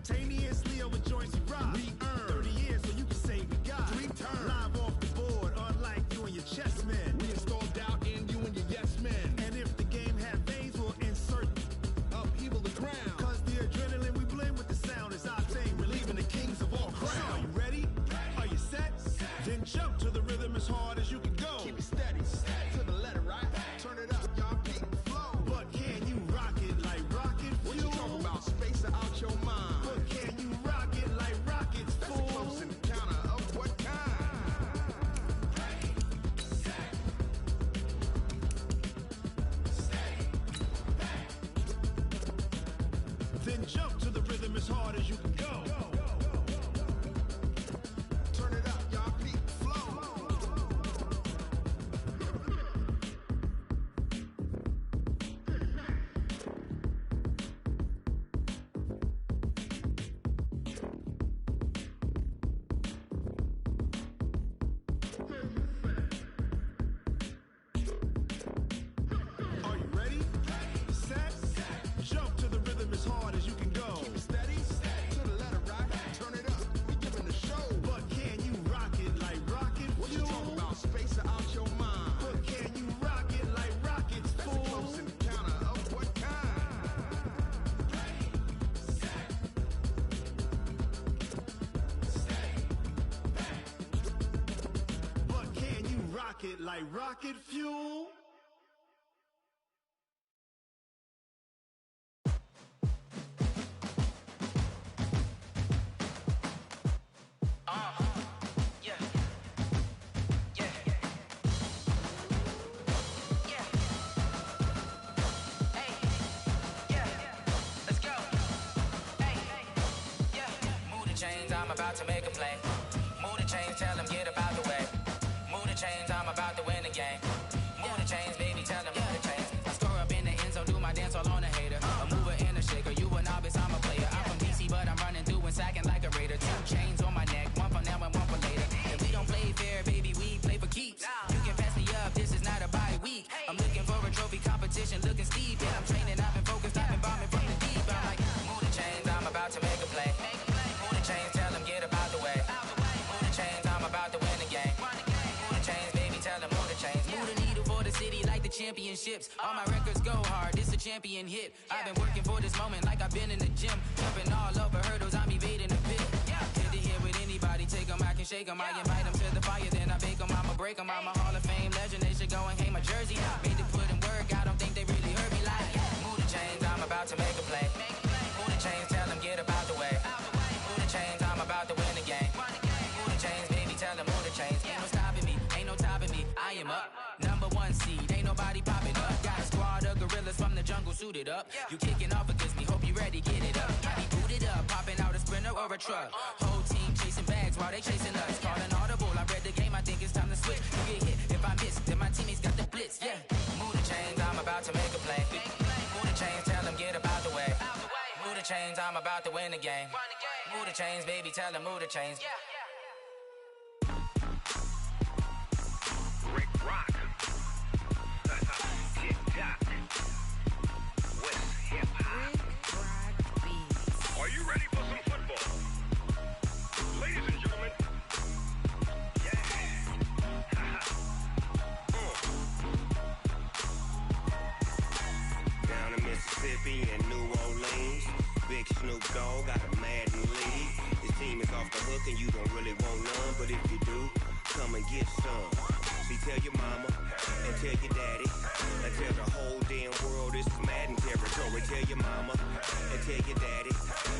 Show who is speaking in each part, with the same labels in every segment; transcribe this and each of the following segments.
Speaker 1: Simultaneously over joints we rock. We earn 30 years so you can say we got 3 turns. Live off the board, unlike you and your chess men.
Speaker 2: We install doubt in you and your yes men.
Speaker 1: And if the game had veins, we'll insert
Speaker 2: upheaval the ground.
Speaker 1: Cause the adrenaline we blend with the sound is our thing, relieving the kings of all crowns. So are you ready? Are you set? Then jump to the rhythm as hard as you can go.
Speaker 2: Keep it steady, to the letter, right? Turn it up, y'all, keep the flow.
Speaker 1: But can you rock it like rocket fuel?
Speaker 2: What you talking about? Space out your mind.
Speaker 1: But can you rock it like rockets, fool?
Speaker 2: That's a close encounter of what kind?
Speaker 1: Ready, set, steady, back. Then jump to the rhythm as hard as you can go.
Speaker 2: Turn it up, y'all, keep the flow.
Speaker 1: Are you ready? Set, jump to the rhythm as hard as you can go.
Speaker 2: Keep it steady, to the letter, right? Turn it up, we giving the show.
Speaker 1: But can you rock it like rocket
Speaker 2: What you
Speaker 1: fuel?
Speaker 2: talking about? Space out your mind.
Speaker 1: But can you rock it like rockets,
Speaker 2: That's a
Speaker 1: fool?
Speaker 2: close encounter of what kind?
Speaker 1: Ready, set, steady, back. But can you rock it like rocket fuel?
Speaker 3: Yeah. Yeah. Yeah. Hey. Yeah. Let's go. Hey. Yeah. Move the chains, I'm about to make a play. Move the chains, tell them get up out the way. Move the chains, I'm about to win the game. Move the chains, baby, tell them move the chains. I score up in the end zone, do my dance all on a hater. A mover and a shaker, you a novice, I'm a player. I'm from DC, but I'm running through and sacking like a raider. 2 chains on my neck, one for now and one for later. And we don't play fair, baby, we play for keeps. You can pass me up, this is not a bye week. I'm looking for a trophy competition, looking steep. And I'm training, I've been focused, I've been bombing from the deep. I'm like, move the chains, I'm about to make a play. Move the chains, tell them get up out the way. Move the chains, I'm about to win the game. Move the chains, baby, tell them move the chains. Move the needle for the city like the championships. All my records go hard, this a champion hit. I've been working for this moment like I've been in the gym. Jumping all over hurdles, I'm evading the pit. Hit to hit with anybody, take them, I can shake them. I invite them to the fire, then I bake them, I'ma break them. I'm a Hall of Fame legend, they should go and hang my jersey. Made to put in work, I don't think they really heard me like. Move the chains, I'm about to make a play. Move the chains, tell them get up out the way. Move the chains, I'm about to win the game. Move the chains, baby, tell them move the chains. Ain't no stopping me, ain't no topping me, I am up. #1 seed, ain't nobody popping up. Got a squad of gorillas from the jungle suited up. You kicking off against me, hope you ready, get it up. I be booted up, popping out a Sprinter or a truck. Whole team chasing bags while they chasing us. Calling audible, I read the game, I think it's time to switch. You get hit, if I miss, then my teammates got the blitz, yeah. Move the chains, I'm about to make a play. Move the chains, tell them get up out the way. Move the chains, I'm about to win the game. Move the chains, baby, tell them move the chains.
Speaker 4: Rick Rock. TikTok. West Hip Hop. Are you ready for some football? Ladies and gentlemen. Yeah. Down in Mississippi and New Orleans, Big Snoop Dogg got a Madden lead. His team is off the hook and you don't really want none, but if you do, come and get some. See, tell your mama and tell your daddy and tell the whole damn world this is Madden territory. Tell your mama and tell your daddy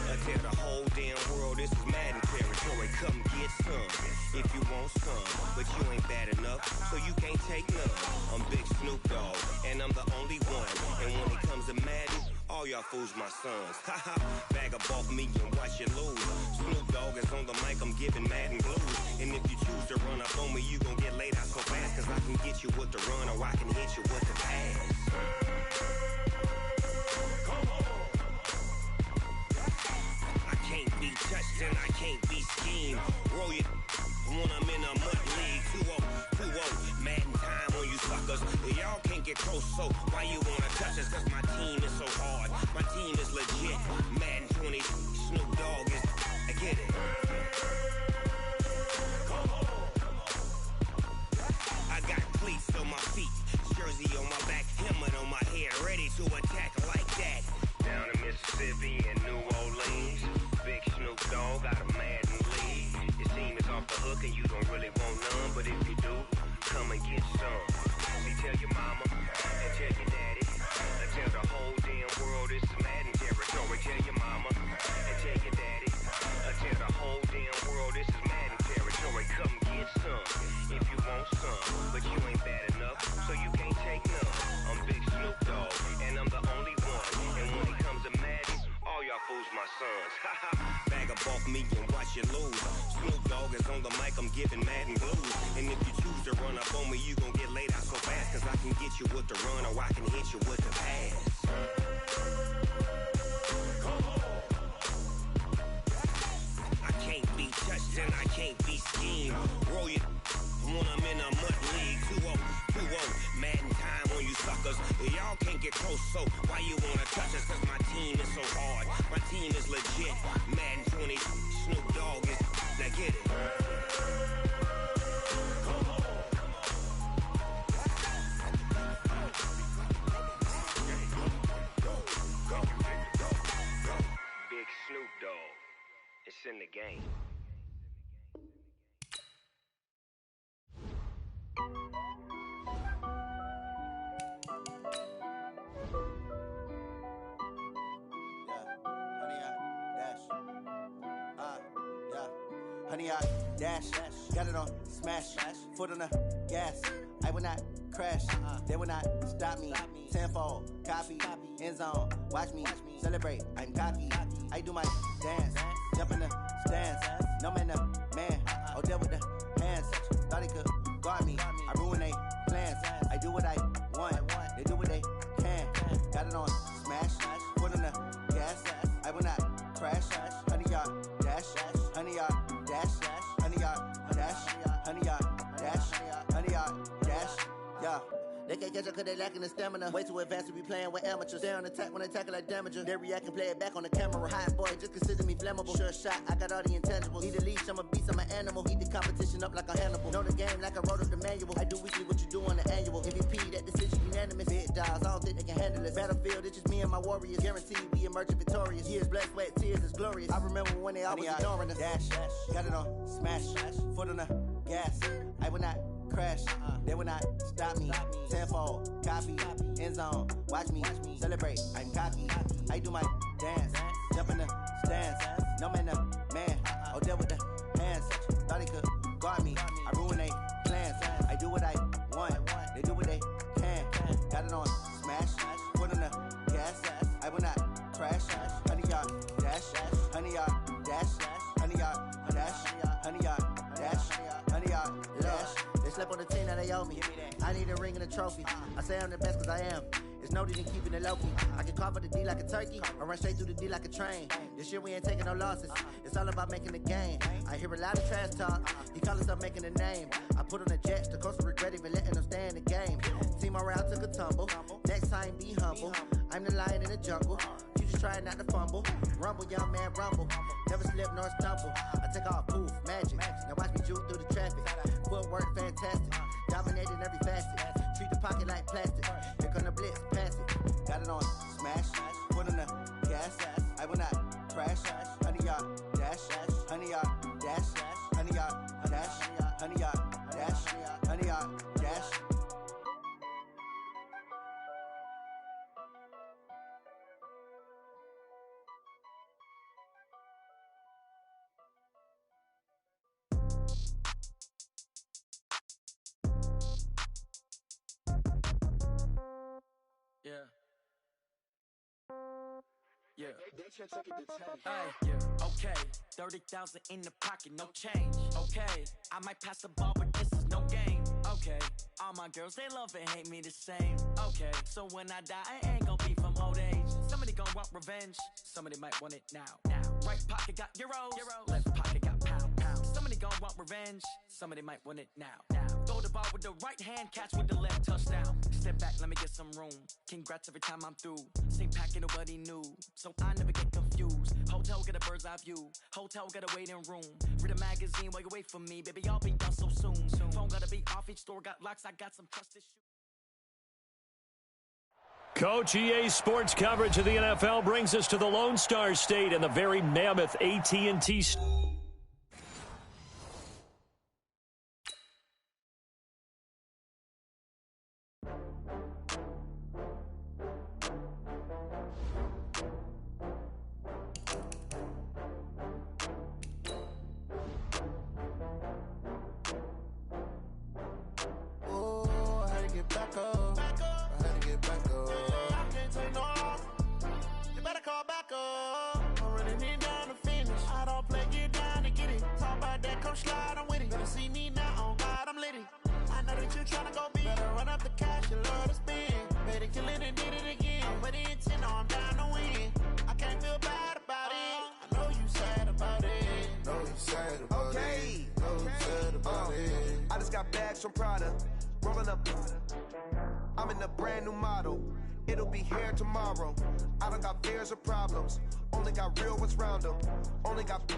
Speaker 4: and tell the whole damn world this is Madden territory. Come get some if you want some, but you ain't bad enough, so you can't take none. I'm Big Snoop Dogg and I'm the only one. And when it comes to Madden, all y'all fools my sons. Haha, bag up off me and watch you lose. Snoop Dogg is on the mic, I'm giving Madden blues. And if you choose to run up on me, you gon' get laid out so fast, cause I can get you with the run or I can hit you with the pass. Come on. I can't be touched and I can't be schemed. Roll you when I'm in a mud league. 2-0, 2-0, Madden time on you suckers. Y'all can't get close, so why you wanna touch us? Cause my team is so hard, my team is legit. Madden 20, Snoop Dogg is, I get it. I got cleats on my feet, jersey on my back, helmet on my head, ready to attack like that. Down in Mississippi and New Orleans, big Snoop Dogg got a Madden lead. Your team is off the hook and you don't really want none, but if you do, come and get some. See, tell your mama and tell your daddy, and tell the whole damn world this is Madden territory. Tell your mama and tell your daddy, and tell the whole damn world this is Madden territory. Come get some if you want some, but you ain't bad enough, so you can't take none. I'm Big Snoop Dogg, and I'm the only one. And when it comes to Madden, all y'all fools my sons. Bag up off me and watch you lose. Snoop Dogg is on the mic, I'm giving Madden blues. And if you choose to run up on me, you gon' get laid out so fast. Cause I can get you with the run or I can hit you with the pass. I can't be touched and I can't be schemed. Roll you when I'm in a mud league. 2-0, 2-0, Madden time on you suckers. Y'all can't get close, so why you wanna touch us? Cause my team is so hard, my team is legit. Madden 20, Snoop Dogg is, now get it. Big Snoop Dogg, it's in the game.
Speaker 5: Honey, I dash, got it on smash, foot on the gas. I will not crash, they will not stop me. Tenfold, copy, end zone, watch me celebrate. I'm cocky, I do my dance, jump in the stands. No man, the man, oh there with the hands. Thought he could guard me, I ruin they plans. I do what I want, they do what they can. Got it on smash, foot on the gas. I will not crash, honey, y'all dash, honey, y'all dash, honey, y'all dash, honey, y'all dash, honey, y'all dash, yeah. They can't catch up cause they lacking the stamina. Way too advanced to be playing with amateurs. Stay on attack when they tackle like damager. They react and play it back on the camera. Hot boy, just consider me flammable. Sure shot, I got all the intangibles. Need a leash, I'm a beast, I'm an animal. Eat the competition up like a Hannibal. Know the game like I wrote up the manual. I do weekly what you do on the annual. MVP, that decision unanimous. Big dogs, I don't think they can handle it. Battlefield, it's just me and my warriors. Guaranteed we emerge victorious. Years, blood, sweat, tears, is glorious. I remember when they always ignoring us. Dash, got it on smash, foot on the gas. I will not crash, they will not stop me. Tenfold, copy, end zone, watch me celebrate. I'm cocky, I do my dance, jump in the stands. No man, the man, oh there with the hands. Thought he could guard me, I ruin they plans. I do what I want, they do what they can. Got it on smash, foot on the gas. I will not crash, honey y'all dash, honey y'all dash, honey y'all dash, honey y'all dash, honey y'all dash. They slept on the team that they owe me. I need a ring and a trophy. I say I'm the best cause I am. It's no need in keeping it low-key. I can carve up the D like a turkey or run straight through the D like a train. This year we ain't taking no losses. It's all about making the game. I hear a lot of trash talk. He call himself making a name. I put on the jets. The coach will regret even letting them stay in the game. Team morale took a tumble. Next time be humble. I'm the lion in the jungle. You just trying not to fumble. Rumble, young man, rumble. Never slip nor stumble. I take off, poof, magic. Now watch me juke through the traffic. Footwork fantastic. Dominating every facet. Treat the pocket like plastic. Here come the blitz, pass it. Got it on smash. Foot on the gas. I will not crash. Honey, y'all dash. Honey, y'all dash. Honey, y'all dash. Honey, y'all dash. Honey, y'all dash.
Speaker 6: Yeah. Hey, yeah. Okay. 30,000 in the pocket, no change. Okay. I might pass the ball, but this is no game. Okay. All my girls, they love and hate me the same. Okay. So when I die, I ain't gonna be from old age. Somebody gonna want revenge. Somebody might want it now. Right pocket got euros. Left pocket got pound. Somebody gonna want revenge. Somebody might want it now. Throw the ball ball with the right hand, catch with the left, touchdown. Step back, let me get some room. Congrats every time I'm through. Same pack and nobody knew, so I never get confused. Hotel get a bird's eye view. Hotel get a waiting room. Read a magazine while you wait for me, baby. I'll be done so soon. Phone gotta be off. Each store got locks. I got some trusted shoes.
Speaker 7: Coach, EA Sports coverage of the NFL brings us to the Lone Star State and the very mammoth AT&T.
Speaker 8: From Prada, rolling up. I'm in a brand new model. It'll be here tomorrow. I don't got fears or problems. Only got real ones round them. Only got.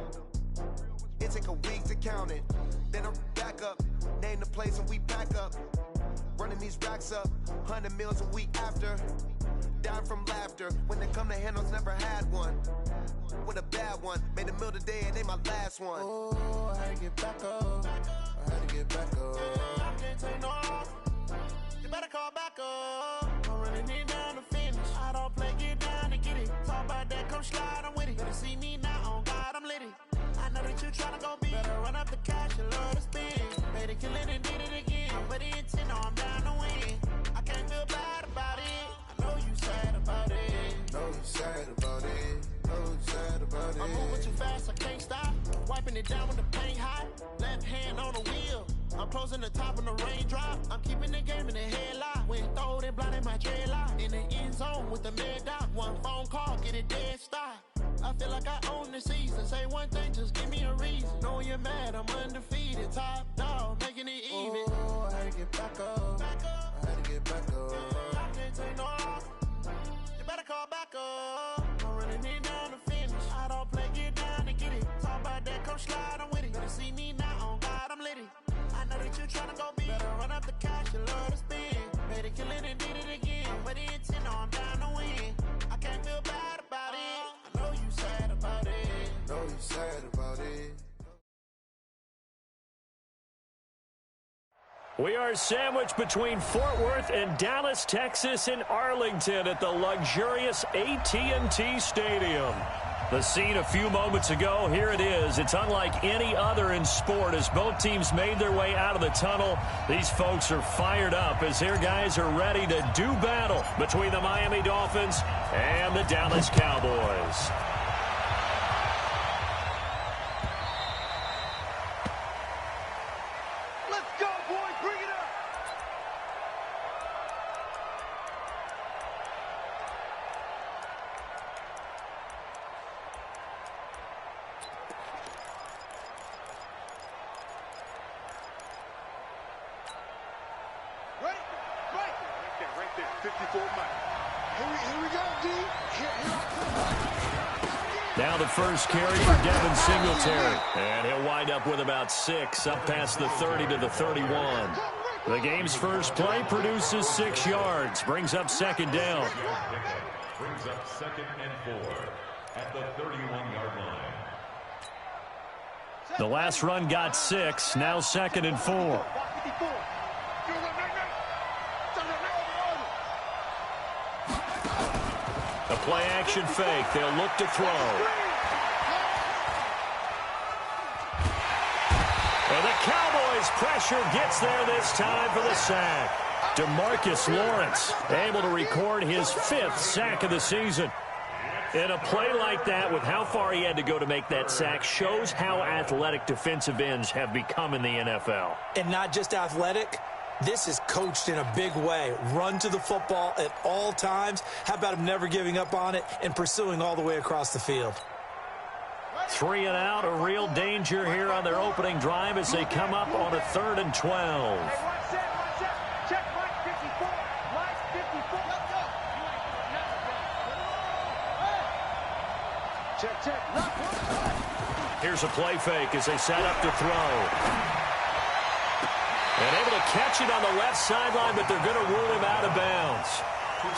Speaker 8: It take a week to count it. Then I'm back up. Name the place and we pack up. Running these racks up. 100 meals a week after. Dying from laughter. When it come to handles, never had one. With a bad one. Made a meal today and they my last one.
Speaker 2: Oh, I had to get back up. I had to get back up.
Speaker 8: I can't take no loss. You better call back up. I'm running it down to finish. I don't play, get down to get it. Talk about that, come slide, I'm with it. Better see me now, on God, I'm litty. I know that you tryna go big. Better run up the cash, you love to spend. Made it, kill it, and did it again. But the intent, no, I'm down to win. I can't feel bad about it. I know you sad about it.
Speaker 2: Know you sad about it. Know you sad about it.
Speaker 8: I'm moving too fast, I can't stop. Wiping it down with the paint hot. Left hand on the wheel. I'm closing the top on the raindrop. I'm keeping the game in the headlock. When throwed and blinded my dreadlock. In the end zone with the mad dot. One phone call, get it dead stop. I feel like I own the season. Say one thing, just give me a reason. Knowing you're mad, I'm undefeated. Top dog, making it even.
Speaker 2: Oh, I had to get back up. I had to get back up.
Speaker 8: I can't take no loss. You better call back up. I'm running it down to finish. I don't play, get down to get it. Talk about that, come slide, I'm with it. Better see me now, on God, I'm litty. I know that you tryna go big. Better run up the cash, you love to spend. Made it, kill it, and did it again. But the intent, no, I'm down to win. I can't feel bad about it. I know you sad about it.
Speaker 2: Know you sad about it.
Speaker 7: We are sandwiched between Fort Worth and Dallas, Texas, in Arlington at the luxurious AT&T Stadium. The scene a few moments ago, here it is. It's unlike any other in sport as both teams made their way out of the tunnel. These folks are fired up as their guys are ready to do battle between the Miami Dolphins and the Dallas Cowboys.
Speaker 2: Let's go, boys. Bring it up. Ready? Right there. 54 Mike. Here we go, D. Here I come.
Speaker 7: Now the first carry for Devin Singletary. And he'll wind up with about 6, up past the 30 to the 31. The game's first play produces 6 yards, brings up second down.
Speaker 9: Brings up 2nd and 4 at the 31-yard line.
Speaker 7: The last run got 6, now 2nd and 4. The play action fake. They'll look to throw. And the Cowboys' pressure gets there this time for the sack. DeMarcus Lawrence able to record his 5th sack of the season. And a play like that, with how far he had to go to make that sack, shows how athletic defensive ends have become in the NFL.
Speaker 10: And not just athletic. This is coached in a big way. Run to the football at all times. How about him never giving up on it and pursuing all the way across the field?
Speaker 7: 3 and out, a real danger here on their opening drive as they come up on a 3rd and 12. Here's a play fake as they set up to throw. And able to catch it on the left sideline, but they're going to rule him out of bounds.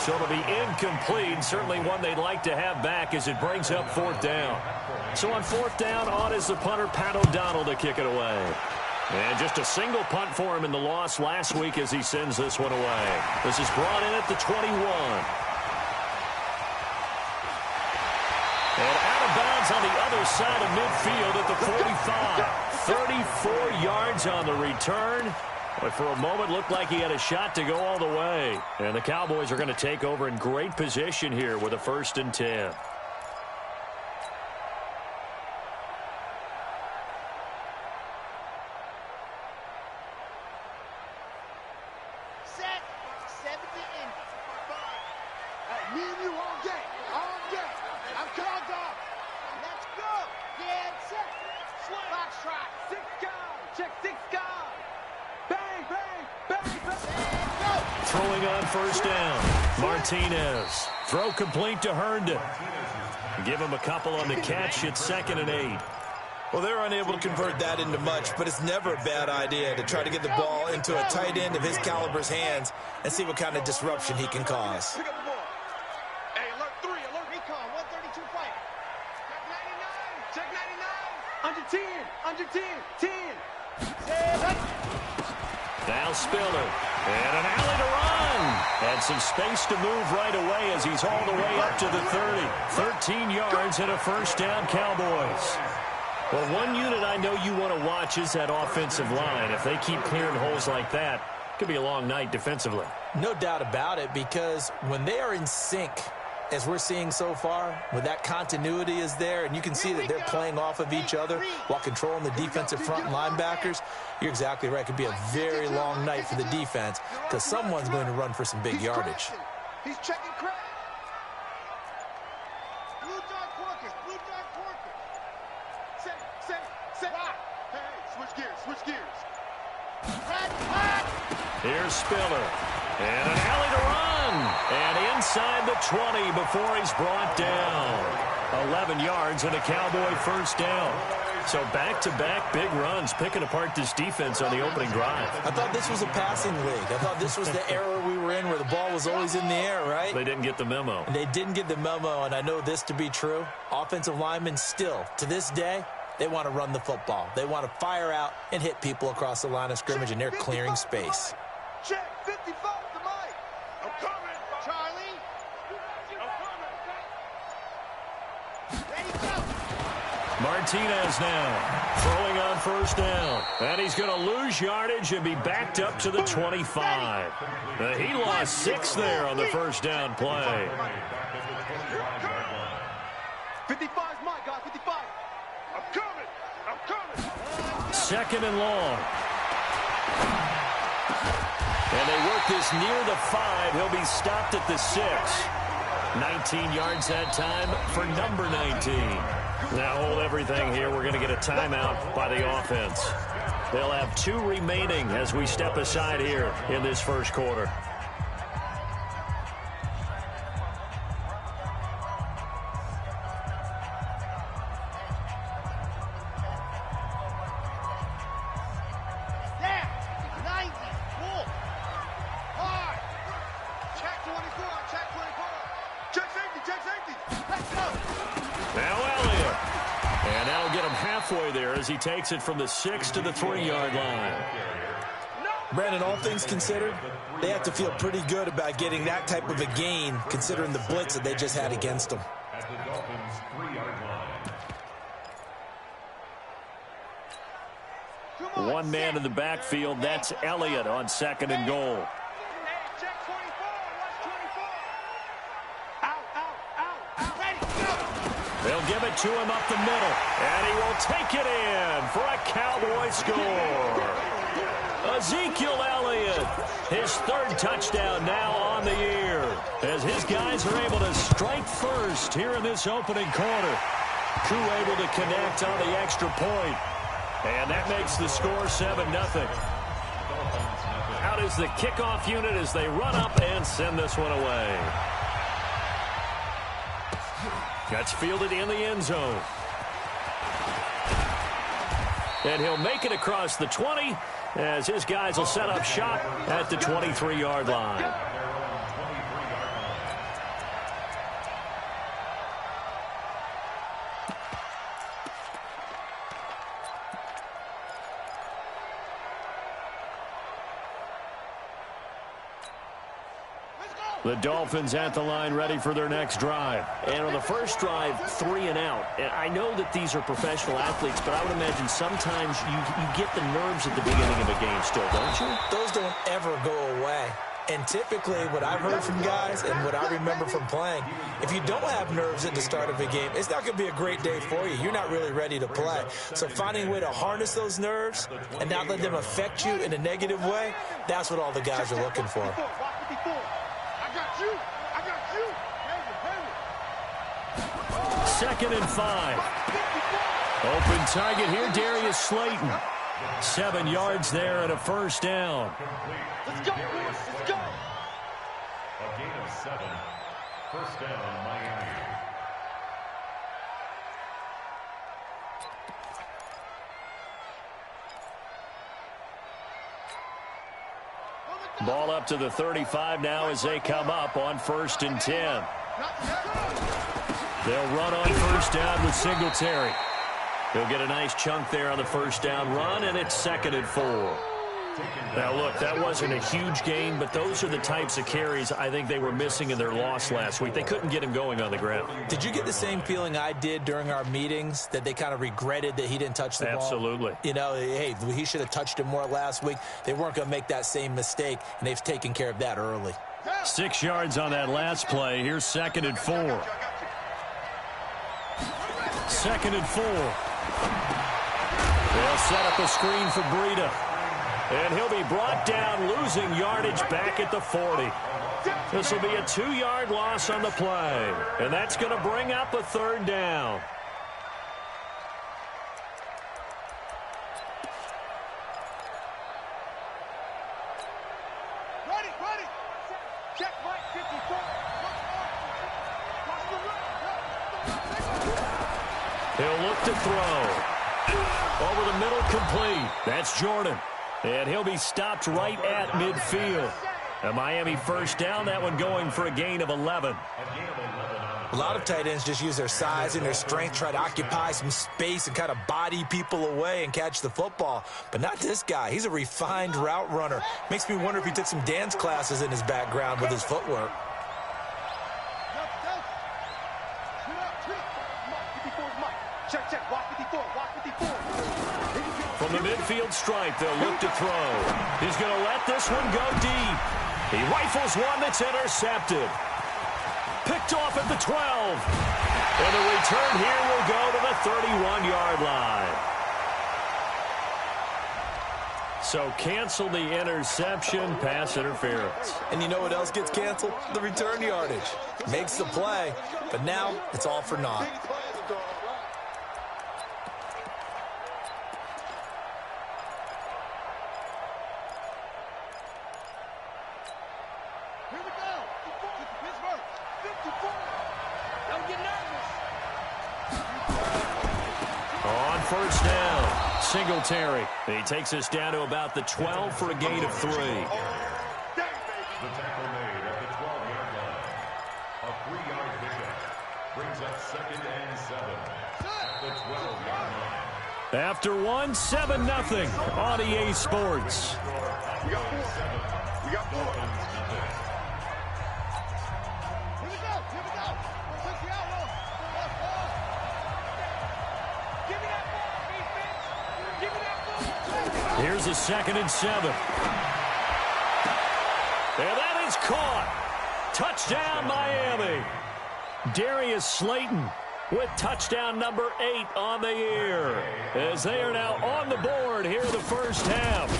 Speaker 7: So it'll be incomplete, certainly one they'd like to have back as it brings up 4th down. So on 4th down, on is the punter, Pat O'Donnell, to kick it away. And just a single punt for him in the loss last week as he sends this one away. This is brought in at the 21. And out of bounds on the other side of midfield at the 45. 34 yards on the return. But for a moment, looked like he had a shot to go all the way. And the Cowboys are going to take over in great position here with a 1st and 10.
Speaker 2: Set. 7-10. Me and you all day. All day. I'm called off. Let's go. Get set. Box try. 6 guard. Check 6 guard. Bang, bang, bang, bang. Go.
Speaker 7: Throwing on 1st down. Martinez. Throw complete to Herndon. Give him a couple on the catch. It's 2nd and 8.
Speaker 10: Well, they're unable to convert that into much, but it's never a bad idea to try to get the ball into a tight end of his caliber's hands and see what kind of disruption he can cause.
Speaker 2: Pick up the ball. Hey, alert 3, alert. Recon, 132 fight. Check 99. Under 10. 10.
Speaker 7: Now Spiller. And an alley to run. And some space to move right away as he's all the way up to the 30. 13 yards and a 1st down, Cowboys. Well, one unit I know you want to watch is that offensive line. If they keep clearing holes like that, it could be a long night defensively.
Speaker 10: No doubt about it, because when they are in sync, as we're seeing so far, when that continuity is there, and you can see that they're playing off of each other while controlling the defensive front linebackers, you're exactly right. It could be a very long night for the defense because someone's going to run for some big yardage.
Speaker 2: He's checking credit. Blue dot Porker. Blue dot Porker. Set. Hey, switch gears. Red.
Speaker 7: Here's Spiller. And an alley to run. And inside the 20 before he's brought down. 11 yards and a Cowboy 1st down. So back-to-back big runs, picking apart this defense on the opening drive.
Speaker 10: I thought this was a passing league. I thought this was the era we were in where the ball was always in the air, right?
Speaker 7: They didn't get the memo.
Speaker 10: They didn't get the memo, and I know this to be true. Offensive linemen still, to this day, they want to run the football. They want to fire out and hit people across the line of scrimmage, and they're clearing space.
Speaker 2: Check 55 to Mike. I'm coming. Charlie. I'm coming. Ready, go.
Speaker 7: Martinez now throwing on 1st down. And he's going to lose yardage and be backed up to the 25. He lost 6 there on the 1st down play.
Speaker 2: 55's Mike, guys. 55. I'm coming.
Speaker 7: 2nd and long. And they work this near the 5. He'll be stopped at the 6. 19 yards that time for number 19. Now hold everything here. We're going to get a timeout by the offense. They'll have 2 remaining as we step aside here in this 1st quarter. As he takes it from the 6 to the 3-yard line.
Speaker 10: Brandon, all things considered, they have to feel pretty good about getting that type of a gain considering the blitz that they just had against them.
Speaker 9: At the Dolphins' 3-yard line.
Speaker 7: One man in the backfield, that's Elliott on 2nd and goal. They'll give it to him up the middle, and he will take it in for a Cowboy score. Ezekiel Elliott, his 3rd touchdown now on the year, as his guys are able to strike first here in this opening quarter. Crew able to connect on the extra point, and that makes the score 7-0. Out is the kickoff unit as they run up and send this one away. That's fielded in the end zone. And he'll make it across the 20 as his guys will set up shop at the 23-yard line. The Dolphins at the line ready for their next drive.
Speaker 11: And on the first drive, 3 and out. And I know that these are professional athletes, but I would imagine sometimes you get the nerves at the beginning of a game still, don't you?
Speaker 10: Those don't ever go away. And typically what I've heard from guys and what I remember from playing, if you don't have nerves at the start of a game, it's not going to be a great day for you. You're not really ready to play. So finding a way to harness those nerves and not let them affect you in a negative way, that's what all the guys are looking for.
Speaker 7: Second and 5. Open target here, Darius Slayton. 7 yards there and a first down.
Speaker 2: Let's go, boys. Let's go.
Speaker 9: A gain of 7. First down, Miami.
Speaker 7: Ball up to the 35 now as they come up on 1st and 10. They'll run on first down with Singletary. He'll get a nice chunk there on the first down run, and it's 2nd and 4. Now, look, that wasn't a huge gain, but those are the types of carries I think they were missing in their loss last week. They couldn't get him going on the ground.
Speaker 10: Did you get the same feeling I did during our meetings, that they kind of regretted that he didn't touch the ball?
Speaker 7: Absolutely.
Speaker 10: You know, hey, he should have touched it more last week. They weren't going to make that same mistake, and they've taken care of that early.
Speaker 7: 6 yards on that last play. Here's 2nd and 4. 2nd and 4. They'll set up a screen for Breida. And he'll be brought down, losing yardage back at the 40. This will be a 2-yard loss on the play. And that's going to bring up a 3rd down.
Speaker 2: Ready. Check right, 54.
Speaker 7: He'll look to throw. Over the middle, complete. That's Jordan. And he'll be stopped right at midfield. A Miami first down, that one going for a gain of 11.
Speaker 10: A lot of tight ends just use their size and their strength, try to occupy some space and kind of body people away and catch the football. But not this guy. He's a refined route runner. Makes me wonder if he took some dance classes in his background with his footwork.
Speaker 2: Check, walk 54.
Speaker 7: From the midfield stripe, they'll look to throw. He's going to let this one go deep. He rifles one that's intercepted. Picked off at the 12. And the return here will go to the 31-yard line. So cancel the interception, pass interference.
Speaker 10: And you know what else gets canceled? The return yardage. Makes the play, but now it's all for naught.
Speaker 7: On first down, Singletary. He takes us down to about the 12 for a gain of 3.
Speaker 9: The tackle made at the 12-yard line. A 3-yard pickup brings up 2nd and 7 at the 12-yard line.
Speaker 7: After 1, 7-0 on EA Sports.
Speaker 2: We got 4. Here we go. Push you out, Lord. Give me that ball, defense. Give me that ball.
Speaker 7: Here's a 2nd and 7. And that is caught. Touchdown, Miami. Darius Slayton with touchdown number 8 on the year, as they are now on the board here in the first half.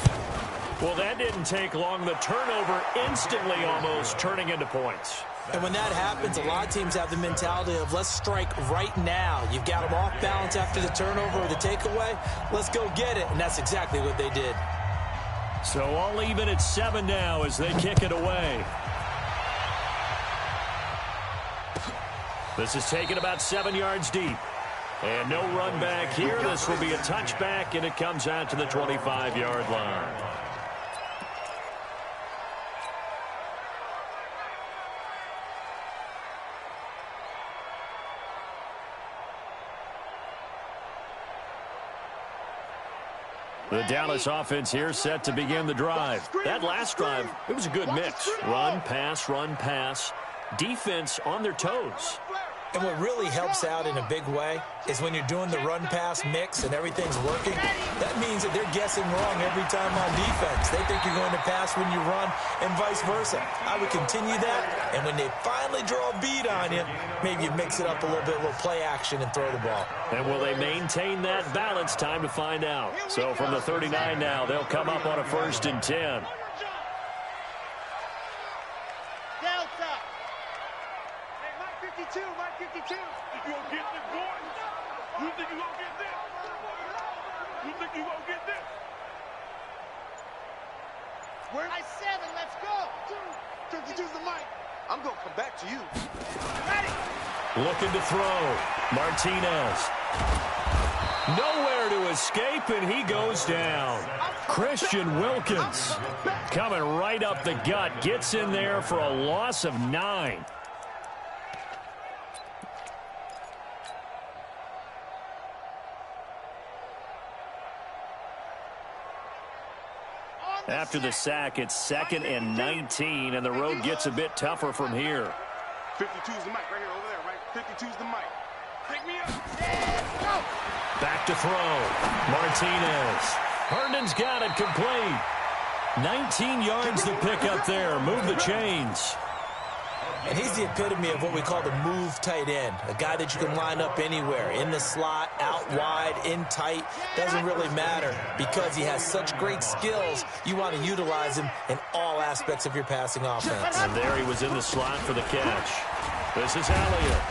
Speaker 7: Well, that didn't take long. The turnover instantly almost turning into points.
Speaker 10: And when that happens, a lot of teams have the mentality of let's strike right now. You've got them off balance after the turnover or the takeaway. Let's go get it. And that's exactly what they did.
Speaker 7: So all even at 7 now as they kick it away. This is taken about 7 yards deep. And no run back here. This will be a touchback, and it comes out to the 25-yard line. The Dallas offense here set to begin the drive. That last drive, it was a good mix. Run, pass. Defense on their toes.
Speaker 10: And what really helps out in a big way is when you're doing the run-pass mix and everything's working, that means that they're guessing wrong every time on defense. They think you're going to pass when you run and vice versa. I would continue that, and when they finally draw a beat on you, maybe you mix it up a little bit, a little play action, and throw the ball.
Speaker 7: And will they maintain that balance? Time to find out. So from the 39 now, they'll come up on a 1st and 10.
Speaker 2: Mike 52.
Speaker 12: You gonna get this, boy? You think you gonna get this? You think you gonna get this?
Speaker 2: We're at 7. Let's go. 52's the mic.
Speaker 8: I'm gonna come back to you.
Speaker 2: Ready.
Speaker 7: Looking to throw. Martinez. Nowhere to escape, and he goes down. Christian Wilkins coming right up the gut. Gets in there for a loss of 9. After the sack, it's 2nd and 19, and the road gets a bit tougher from here.
Speaker 12: 52's the mic right here, over there, right? 52's the mic. Pick me up.
Speaker 2: Go.
Speaker 7: Back to throw. Martinez. Herndon's got it complete. 19 yards to pick up there. Move the chains.
Speaker 10: And he's the epitome of what we call the move tight end, a guy that you can line up anywhere, in the slot, out wide, in tight, doesn't really matter because he has such great skills. You want to utilize him in all aspects of your passing offense.
Speaker 7: And there he was in the slot for the catch. This is Elliott.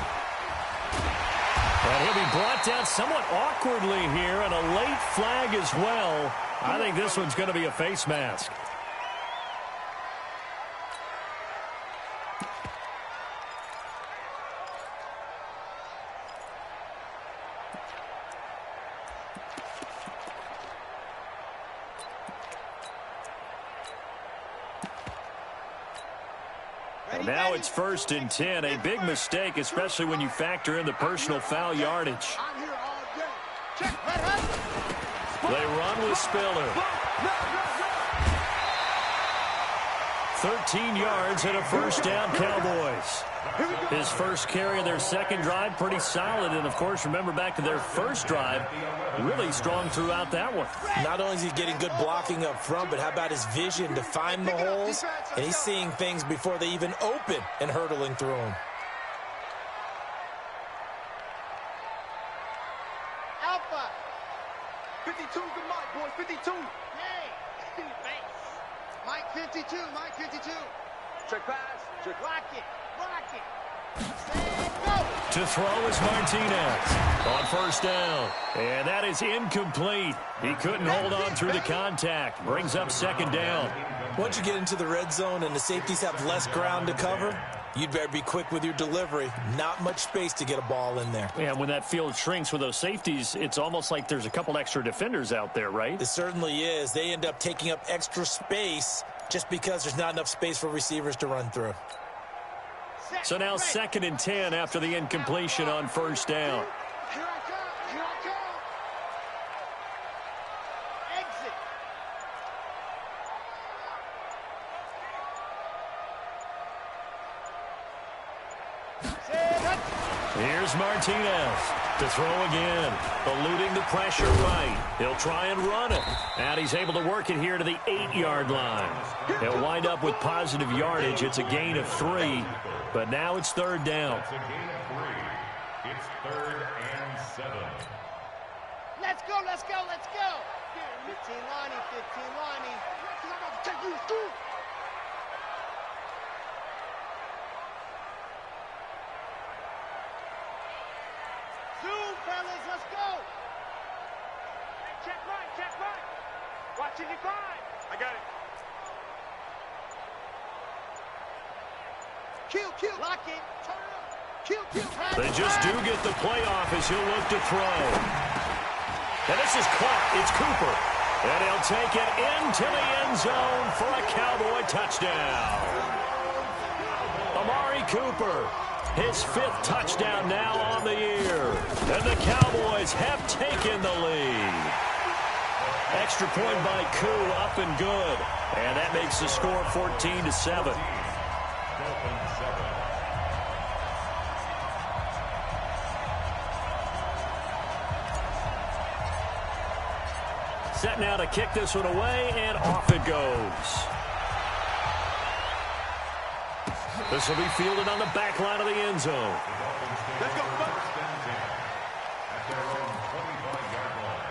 Speaker 7: And he'll be brought down somewhat awkwardly here, and a late flag as well. I think this one's going to be a face mask. Now it's 1st and 10. A big mistake, especially when you factor in the personal foul yardage. They run with Spiller. 13 yards and a 1st down, Cowboys. His first carry of their second drive, pretty solid. And, of course, remember back to their first drive, really strong throughout that one.
Speaker 10: Not only is he getting good blocking up front, but how about his vision to find the holes? And he's seeing things before they even open and hurdling through them.
Speaker 2: Alpha.
Speaker 8: 52's the mic, boys. 52.
Speaker 2: Hey. Mike 52. Mike 52.
Speaker 8: Check pass. Check.
Speaker 2: Lock it. Lock it. Go.
Speaker 7: To throw is Martinez on 1st down. And that is incomplete. He couldn't hold on through the contact. Brings up 2nd down.
Speaker 10: Once you get into the red zone and the safeties have less ground to cover, you'd better be quick with your delivery. Not much space to get a ball in there.
Speaker 7: Yeah, when that field shrinks with those safeties, it's almost like there's a couple extra defenders out there, right?
Speaker 10: It certainly is. They end up taking up extra space just because there's not enough space for receivers to run through.
Speaker 7: So now 2nd and 10 after the incompletion on 1st down.
Speaker 2: Here I come. Here I come. Exit.
Speaker 7: Here's Martinez to throw again. Eluding the pressure right. He'll try and run it. And he's able to work it here to the 8-yard line. He'll wind up with positive yardage. It's a gain of 3. But now it's 3rd down.
Speaker 9: It's a gain of 3. It's 3rd and 7.
Speaker 2: Let's go. Let's go. Let's go. 15 Lonnie. 15 Lonnie. I'm about to take you to school. Zoom, fellas, let's go.
Speaker 12: Hey, check right, check right. Watching you grind. I got it.
Speaker 2: Kill. Lock it. Turn up.
Speaker 7: They just do get the playoff as he'll look to throw. And this is caught. It's Cooper. And he'll take it into the end zone for a Cowboy touchdown. Amari Cooper, his 5th touchdown now on the year. And the Cowboys have taken the lead. Extra point by Koo, up and good. And that makes the score 14-7. Set now to kick this one away, and off it goes. This will be fielded on the back line of the end zone.
Speaker 12: Let's go,
Speaker 9: At their own 25-yard line.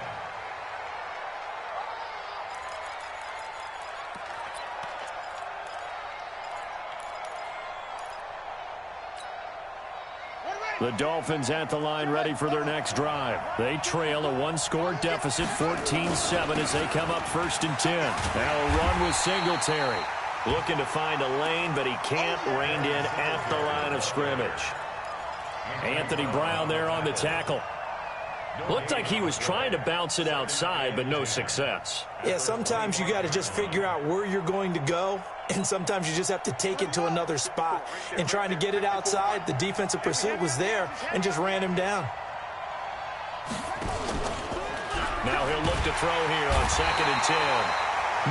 Speaker 7: The Dolphins at the line ready for their next drive. They trail a 1-score deficit, 14-7, as they come up 1st and 10. Now a run with Singletary. Looking to find a lane, but he can't. Reined in at the line of scrimmage. Anthony Brown there on the tackle. Looked like he was trying to bounce it outside, but no success.
Speaker 10: Yeah, sometimes you got to just figure out where you're going to go, and sometimes you just have to take it to another spot. And trying to get it outside, the defensive pursuit was there and just ran him down.
Speaker 7: Now he'll look to throw here on 2nd and 10.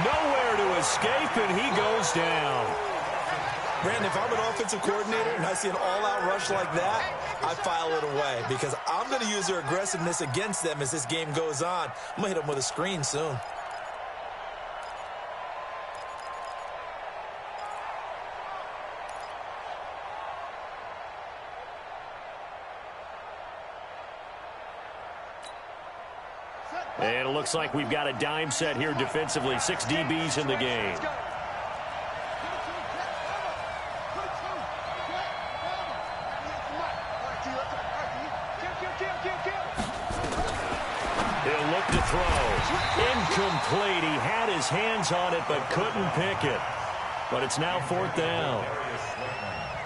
Speaker 7: Nowhere to escape, and he goes down.
Speaker 10: Brandon, if I'm an offensive coordinator and I see an all-out rush like that, I file it away because I'm going to use their aggressiveness against them as this game goes on. I'm going to hit them with a screen soon.
Speaker 7: And it looks like we've got a dime set here defensively. 6 DBs in the game. He'll look to throw. Incomplete. He had his hands on it but couldn't pick it. But it's now 4th down.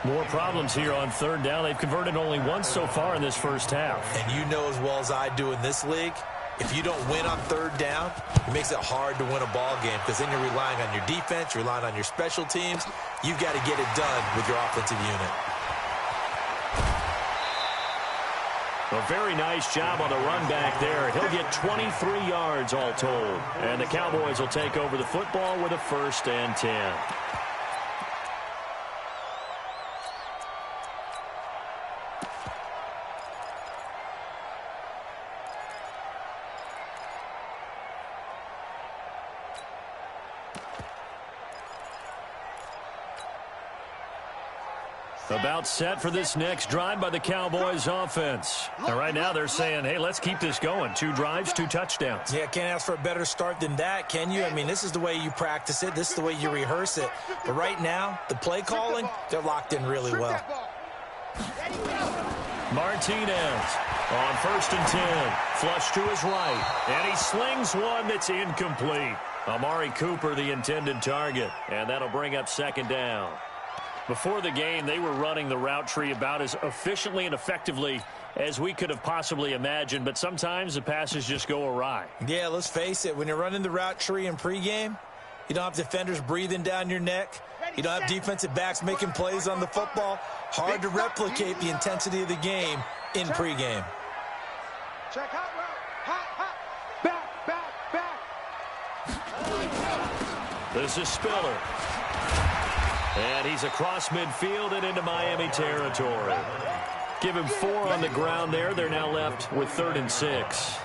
Speaker 7: More problems here on 3rd down. They've converted only once so far in this first half.
Speaker 10: And you know as well as I do in this league, if you don't win on 3rd down, it makes it hard to win a ball game because then you're relying on your defense, you're relying on your special teams. You've got to get it done with your offensive unit.
Speaker 7: A very nice job on the run back there. He'll get 23 yards all told. And the Cowboys will take over the football with a 1st and 10. About set for this next drive by the Cowboys offense. And right now they're saying, hey, let's keep this going. 2 drives, 2 touchdowns.
Speaker 10: Yeah, can't ask for a better start than that, can you? I mean, this is the way you practice it. This is the way you rehearse it. But right now, the play calling, they're locked in really well.
Speaker 7: Martinez on 1st and 10. Flush to his right. And he slings one that's incomplete. Amari Cooper, the intended target. And that'll bring up 2nd down. Before the game, they were running the route tree about as efficiently and effectively as we could have possibly imagined, but sometimes the passes just go awry.
Speaker 10: Yeah, let's face it. When you're running the route tree in pregame, you don't have defenders breathing down your neck. You don't have defensive backs making plays on the football. Hard to replicate the intensity of the game in pregame.
Speaker 2: Check out route. Hot. Back.
Speaker 7: This is Spiller. And he's across midfield and into Miami territory. Give him 4 on the ground there. They're now left with 3rd and 6.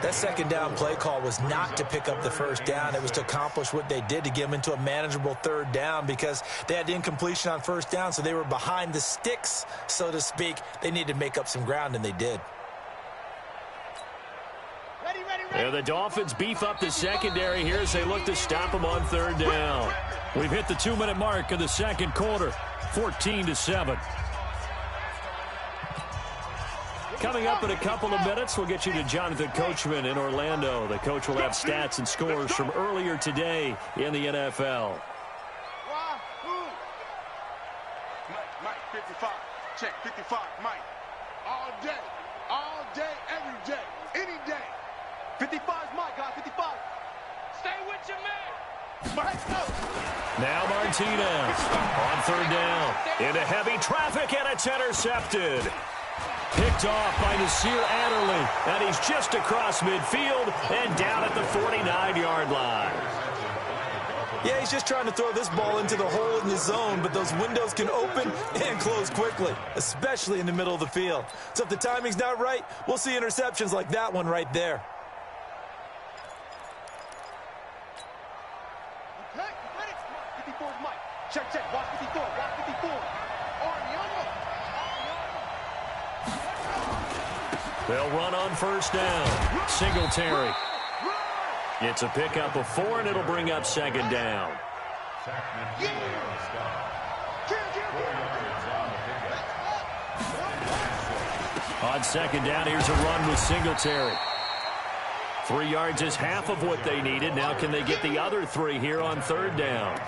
Speaker 10: That 2nd down play call was not to pick up the 1st down. It was to accomplish what they did to get them into a manageable 3rd down because they had incompletion on 1st down, so they were behind the sticks, so to speak. They needed to make up some ground, and they did.
Speaker 7: And the Dolphins beef up the secondary here as they look to stop them on 3rd down. We've hit the 2-minute mark of the 2nd quarter, 14-7. Coming up in a couple of minutes, we'll get you to Jonathan Coachman in Orlando. The coach will have stats and scores from earlier today in the NFL.
Speaker 12: Mike, 55. Check, 55, Mike. All day, every day, any day. 55's Mike, guys, 55. Stay with your man. Let's go.
Speaker 7: Now Martinez on third down. Into heavy traffic, and it's intercepted. Picked off by Nasir Adderley, and he's just across midfield and down at the 49-yard line.
Speaker 10: Yeah, he's just trying to throw this ball into the hole in the zone, but those windows can open and close quickly, especially in the middle of the field. So if the timing's not right, we'll see interceptions like that one right there.
Speaker 2: Okay, 54's Mike. Check, watch 54, watch 54.
Speaker 7: They'll run on first down. Singletary. It's a pickup of 4, and it'll bring up second down. On second down, here's a run with Singletary. 3 yards is half of what they needed. Now can they get the other 3 here on third down?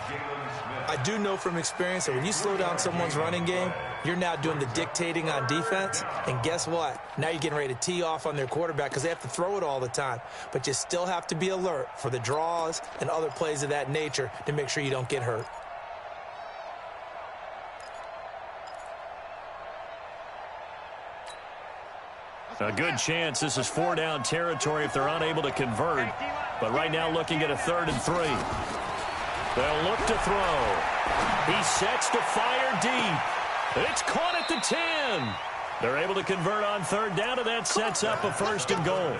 Speaker 10: I do know from experience that when you slow down someone's running game, you're now doing the dictating on defense. And guess what? Now you're getting ready to tee off on their quarterback because they have to throw it all the time. But you still have to be alert for the draws and other plays of that nature to make sure you don't get hurt.
Speaker 7: A good chance this is 4-down territory if they're unable to convert. But right now looking at a 3rd and 3. They'll look to throw. He sets to fire deep. It's caught at the 10. They're able to convert on third down, and that sets up a 1st and goal.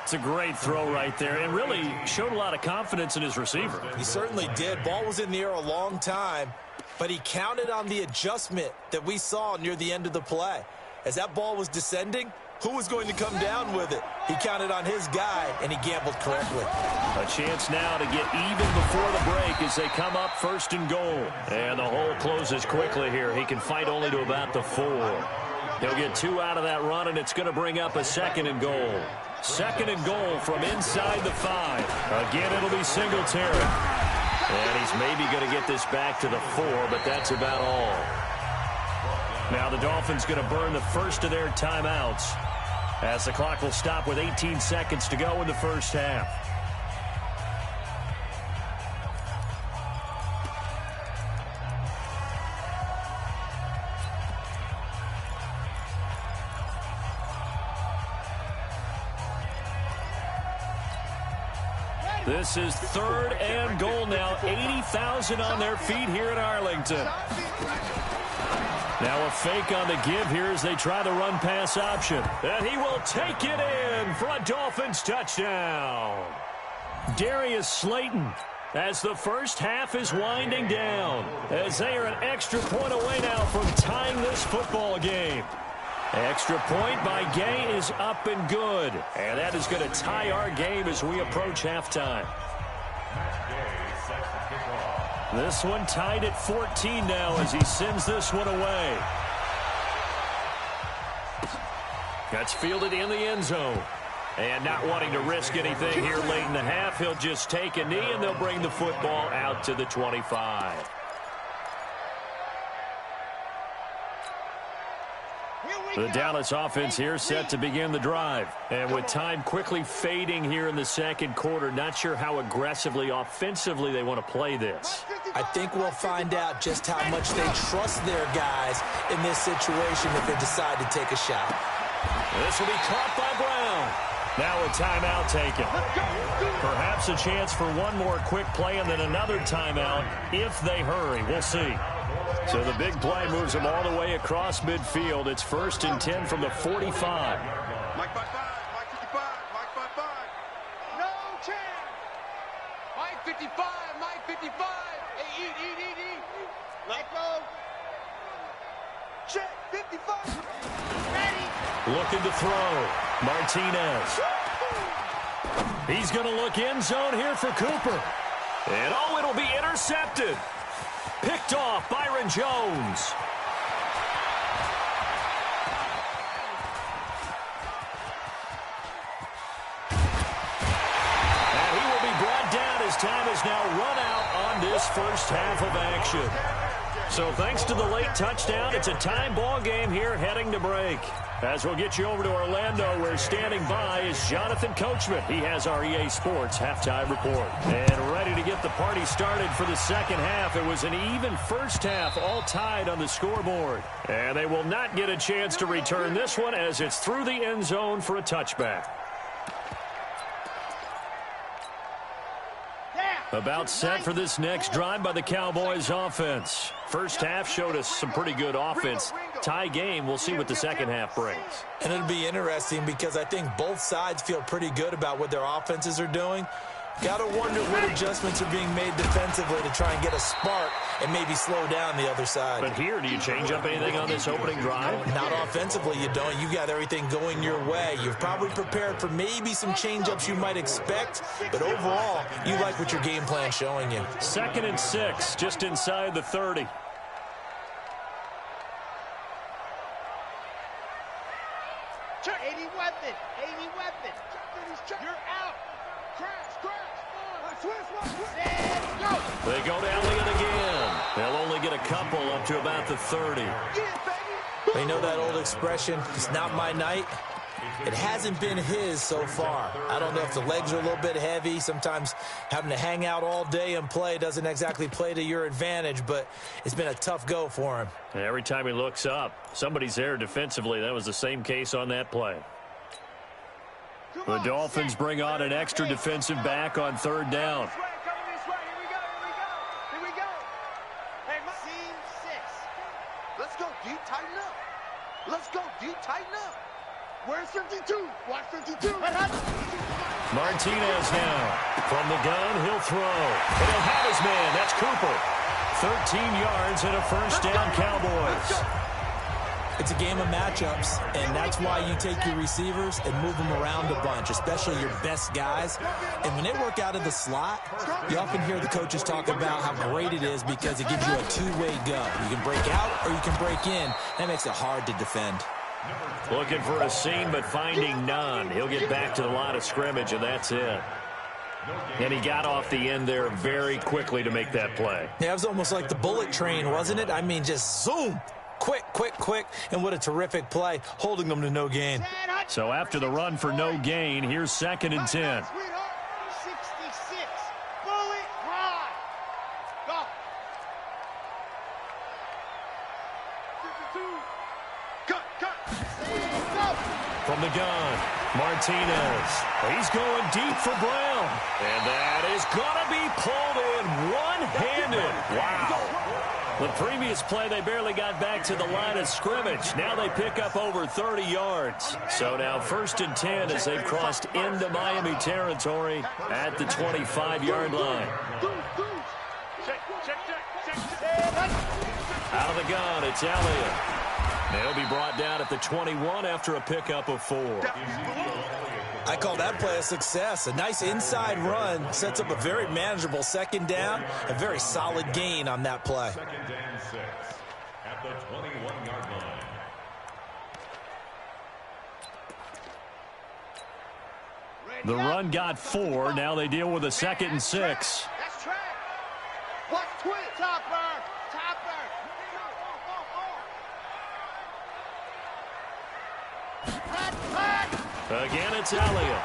Speaker 7: It's a great throw right there, and really showed a lot of confidence in his receiver.
Speaker 10: He certainly did. Ball was in the air a long time, but he counted on the adjustment that we saw near the end of the play. As that ball was descending, who was going to come down with it? He counted on his guy, and he gambled correctly.
Speaker 7: A chance now to get even before the break as they come up 1st and goal. And the hole closes quickly here. He can fight only to about the 4. He'll get 2 out of that run, and it's going to bring up a 2nd and goal. 2nd and goal from inside the 5. Again, it'll be Singletary. And he's maybe going to get this back to the 4, but that's about all. Now the Dolphins going to burn the first of their timeouts as the clock will stop with 18 seconds to go in the first half. This is 3rd and goal now. 80,000 on their feet here in Arlington. Now a fake on the give here as they try the run-pass option. And he will take it in for a Dolphins touchdown. Darius Slayton as the first half is winding down, as they are an extra point away now from tying this football game. Extra point by Gay is up and good. And that is going to tie our game as we approach halftime. This one tied at 14 now as he sends this one away. That's fielded in the end zone. And not wanting to risk anything here late in the half, he'll just take a knee and they'll bring the football out to the 25. The Dallas offense here set to begin the drive. And with time quickly fading here in the second quarter, not sure how aggressively, offensively they want to play this.
Speaker 10: I think we'll find out just how much they trust their guys in this situation if they decide to take a shot.
Speaker 7: This will be caught by Brown. Now a timeout taken. Perhaps a chance for one more quick play and then another timeout if they hurry. We'll see. So the big play moves them all the way across midfield. It's 1st and 10 from the 45.
Speaker 12: Mike 55, Mike 55, Mike 55.
Speaker 2: No chance. Mike 55, Mike 55. Hey, eat. Let go. Check, 55. Ready.
Speaker 7: Looking to throw. Martinez. He's going to look end zone here for Cooper. And oh, it'll be intercepted. Picked off Byron Jones. And he will be brought down as time is now run out on this first half of action. So thanks to the late touchdown, it's a tie ball game here heading to break. As we'll get you over to Orlando, where standing by is Jonathan Coachman. He has our EA Sports halftime report. And ready to get the party started for the second half. It was an even first half, all tied on the scoreboard. And they will not get a chance to return this one as it's through the end zone for a touchback. About set for this next drive by the Cowboys offense. First half showed us some pretty good offense. Tie game, we'll see what the second half brings.
Speaker 10: And it'll be interesting because I think both sides feel pretty good about what their offenses are doing. Got to wonder what adjustments are being made defensively to try and get a spark and maybe slow down the other side.
Speaker 7: But here, do you change up anything on this opening drive?
Speaker 10: Not offensively, you don't. You got everything going your way. You've probably prepared for maybe some change-ups you might expect, but overall, you like what your game plan's showing you.
Speaker 7: 2nd and 6, just inside the 30.
Speaker 2: Check. 80 weapon. 80 weapon. You're out.
Speaker 7: They go down it again. They'll only get a couple up to about the 30.
Speaker 10: They know that old expression, it's not my night. It hasn't been his so far. I don't know if the legs are a little bit heavy. Sometimes having to hang out all day and play doesn't exactly play to your advantage, but it's been a tough go for him.
Speaker 7: Every time he looks up, somebody's there defensively. That was the same case on that play. The Dolphins bring on an extra defensive back on 3rd down.
Speaker 2: Let's go deep, tighten up. Let's go deep, tighten up. Where's 52? Watch 52.
Speaker 7: Martinez now. From the gun, he'll throw. And he'll have his man. That's Cooper. 13 yards and a first down, Cowboys.
Speaker 10: It's a game of matchups, and that's why you take your receivers and move them around a bunch, especially your best guys. And when they work out of the slot, you often hear the coaches talk about how great it is because it gives you a two-way go. You can break out or you can break in. That makes it hard to defend.
Speaker 7: Looking for a seam, but finding none. He'll get back to the line of scrimmage, and that's it. And he got off the end there very quickly to make that play.
Speaker 10: Yeah, it was almost like the bullet train, wasn't it? I mean, just zoom. Quick, quick, quick, and what a terrific play, holding them to no gain.
Speaker 7: So after the run for no gain, here's 2nd and 10.
Speaker 2: 66. Bullet high. Go. 52. Cut.
Speaker 7: From the gun, Martinez. He's going deep for Brown. And that is going to be pulled in one-handed. Wow. The previous play, they barely got back to the line of scrimmage. Now they pick up over 30 yards. So now 1st and 10 as they've crossed into Miami territory at the 25-yard line. Out of the gun, it's Elliott. They'll be brought down at the 21 after a pickup of 4.
Speaker 10: I call that play a success. A nice inside run sets up a very manageable 2nd down, a very solid gain on that play.
Speaker 9: 2nd and 6 at the 21-yard line.
Speaker 7: The run got 4. Now they deal with a 2nd and 6.
Speaker 2: That's track. Watch twin. Topper.
Speaker 7: Again, it's Elliott.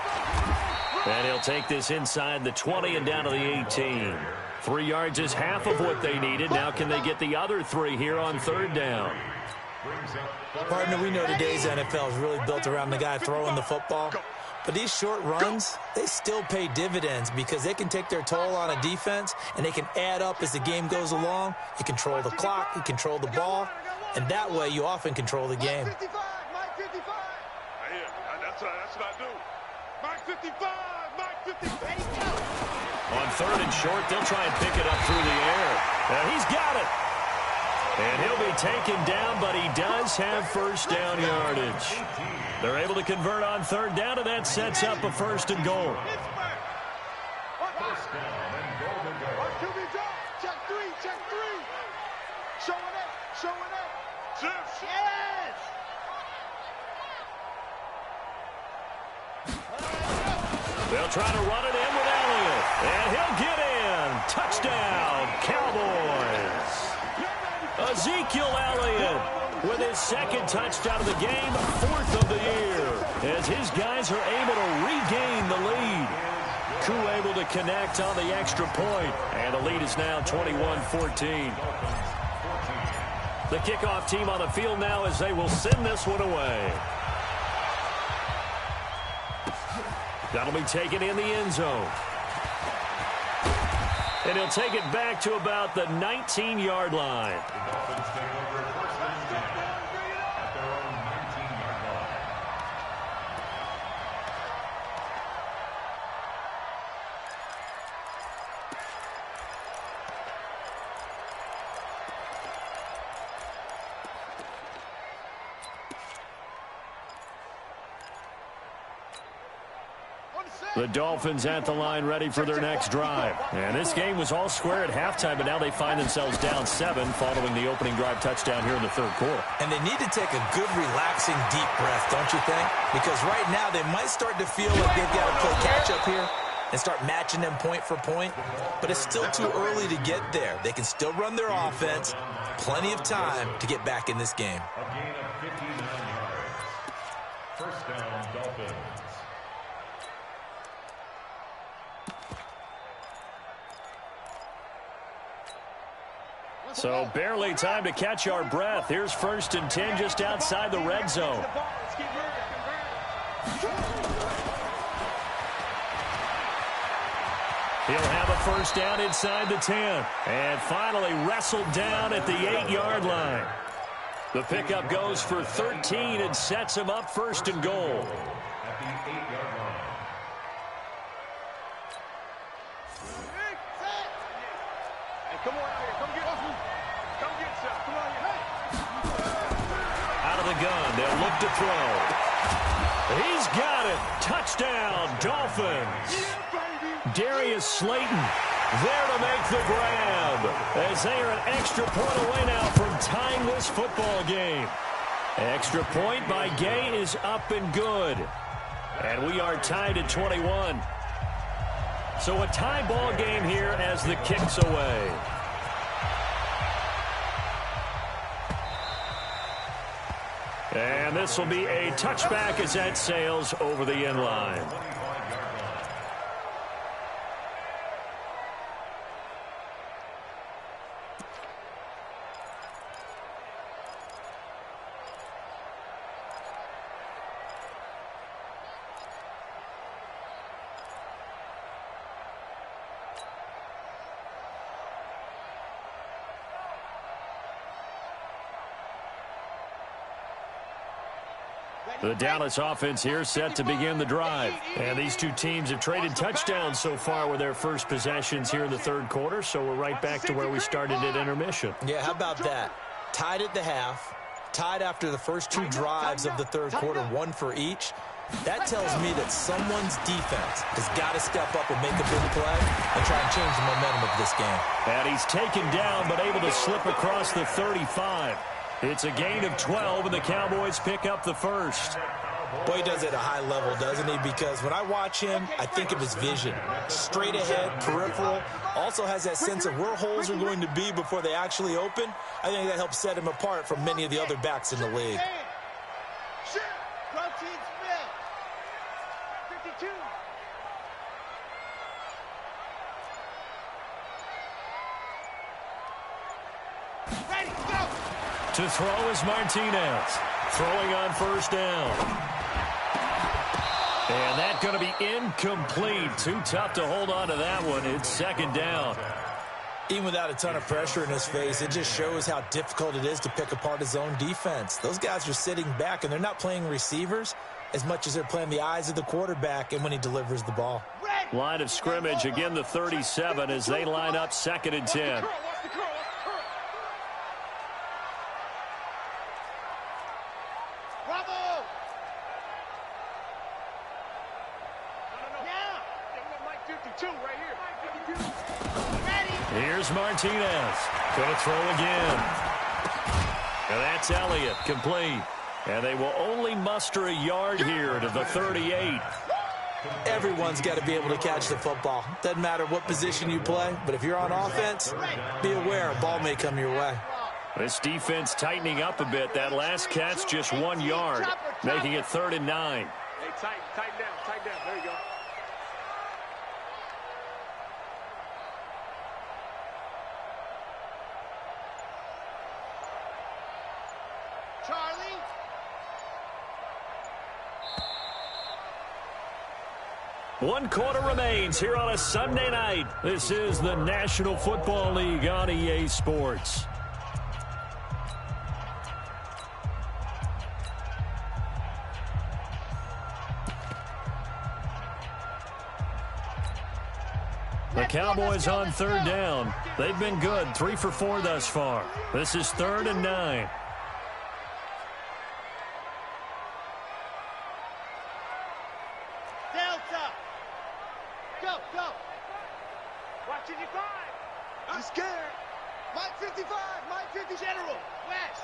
Speaker 7: And he'll take this inside the 20 and down to the 18. 3 yards is half of what they needed. Now can they get the other 3 here on 3rd down?
Speaker 10: Partner, we know today's NFL is really built around the guy throwing the football. But these short runs, they still pay dividends because they can take their toll on a defense and they can add up as the game goes along. You control the clock, you control the ball, and that way you often control the game.
Speaker 12: That's what I do. Mike 55, Mike 55.
Speaker 7: On 3rd and short, they'll try and pick it up through the air. He's got it. And he'll be taken down, but he does have first down yardage. They're able to convert on 3rd down, and that sets up a 1st and goal.
Speaker 9: First down and goal to go.
Speaker 2: Check 3. Showing up. Yes.
Speaker 7: They'll try to run it in with Elliott. And he'll get in. Touchdown, Cowboys. Ezekiel Elliott with his second touchdown of the game, 4th of the year, as his guys are able to regain the lead. Koo able to connect on the extra point, and the lead is now 21-14. The kickoff team on the field now as they will send this one away. That'll be taken in the end zone. And he'll take it back to about the 19-yard line.
Speaker 9: The Dolphins take over first and 10 at their own 19-yard line.
Speaker 7: The Dolphins at the line ready for their next drive. And this game was all square at halftime, but now they find themselves down 7 following the opening drive touchdown here in the third quarter.
Speaker 10: And they need to take a good, relaxing, deep breath, don't you think? Because right now they might start to feel like they've got to play catch-up here and start matching them point for point. But it's still too early to get there. They can still run their offense. Plenty of time to get back in this game.
Speaker 9: A gain of 59 yards. First down, Dolphins.
Speaker 7: So barely time to catch our breath. Here's 1st and 10 just outside the red zone. He'll have a first down inside the 10. And finally wrestled down at the 8-yard line. The pickup goes for 13 and sets him up 1st and goal.
Speaker 9: At the 8-yard line.
Speaker 12: Come on out here. Come get us. Come get some. Come on here.
Speaker 7: Out of the gun. They'll look to throw. He's got it. Touchdown, Dolphins. Darius Slayton there to make the grab as they are an extra point away now from tying this football game. Extra point by Gay is up and good. And we are tied at 21. So a tie ball game here as the kick's away. And this will be a touchback as that sails over the end line. The Dallas offense here set to begin the drive. And these two teams have traded touchdowns so far with their first possessions here in the third quarter, so we're right back to where we started at intermission.
Speaker 10: Yeah, how about that? Tied at the half, tied after the first 2 drives of the third quarter, 1 for each. That tells me that someone's defense has got to step up and make a big play and try and change the momentum of this game.
Speaker 7: And he's taken down but able to slip across the 35. It's a gain of 12, and the Cowboys pick up the first.
Speaker 10: Boy, he does it at a high level, doesn't he? Because when I watch him, I think of his vision. Straight ahead, peripheral. Also has that sense of where holes are going to be before they actually open. I think that helps set him apart from many of the other backs in the league.
Speaker 2: Protein Smith. 52. Ready, go.
Speaker 7: To throw is Martinez. Throwing on first down. And that's going to be incomplete. Too tough to hold on to that one. It's second down.
Speaker 10: Even without a ton of pressure in his face, it just shows how difficult it is to pick apart his own defense. Those guys are sitting back, and they're not playing receivers as much as they're playing the eyes of the quarterback and when he delivers the ball.
Speaker 7: Line of scrimmage, again the 37 as they line up 2nd and 10. Here's Martinez. Going to throw again. And that's Elliott, complete. And they will only muster a yard here to the 38.
Speaker 10: Everyone's got to be able to catch the football. Doesn't matter what position you play, but if you're on offense, be aware a ball may come your way.
Speaker 7: This defense tightening up a bit. That last catch just 1 yard, making it 3rd and 9.
Speaker 12: Hey, tighten down. There you go.
Speaker 2: Charlie.
Speaker 7: One quarter remains here on a Sunday night. This is the National Football League on EA Sports. The Cowboys on 3rd down. They've been good, 3 for 4 thus far. This is 3rd and 9.
Speaker 2: Delta. Go. Watching your 5.
Speaker 12: I'm scared.
Speaker 2: Mike 55. Mike 50. General. West.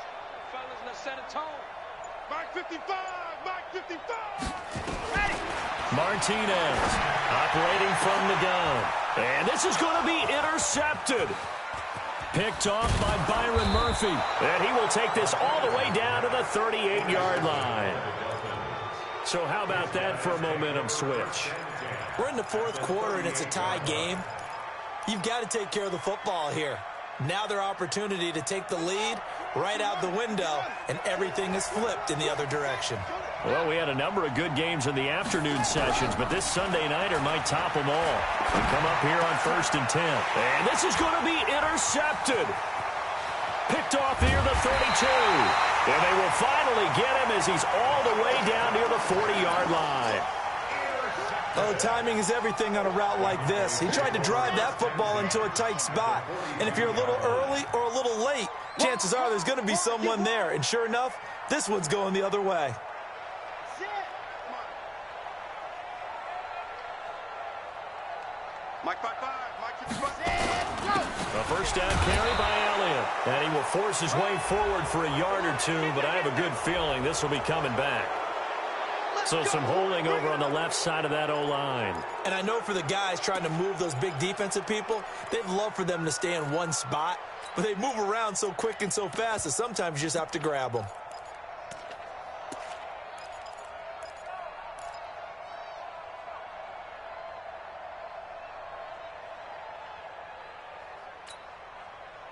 Speaker 12: Fellas, let's set a tone. Mike 55. Mike 55.
Speaker 2: Ready.
Speaker 7: Martinez operating from the gun. And this is going to be intercepted. Picked off by Byron Murphy. And he will take this all the way down to the 38-yard line. So how about that for a momentum switch?
Speaker 10: We're in the 4th quarter, and it's a tie game. You've got to take care of the football here. Now their opportunity to take the lead right out the window, and everything is flipped in the other direction.
Speaker 7: Well, we had a number of good games in the afternoon sessions, but this Sunday nighter might top them all. We come up here on 1st and 10. And this is going to be intercepted. Picked off near the 32. And they will finally get him as he's all the way down near the 40-yard line.
Speaker 10: Oh, timing is everything on a route like this. He tried to drive that football into a tight spot. And if you're a little early or a little late, chances are there's going to be someone there. And sure enough, this one's going the other way.
Speaker 12: Mike 55. Mike 55.
Speaker 7: A first down carry by Elliott. And he will force his way forward for a yard or two, but I have a good feeling this will be coming back. So some holding over on the left side of that O-line.
Speaker 10: And I know for the guys trying to move those big defensive people, they'd love for them to stay in one spot, but they move around so quick and so fast that sometimes you just have to grab them.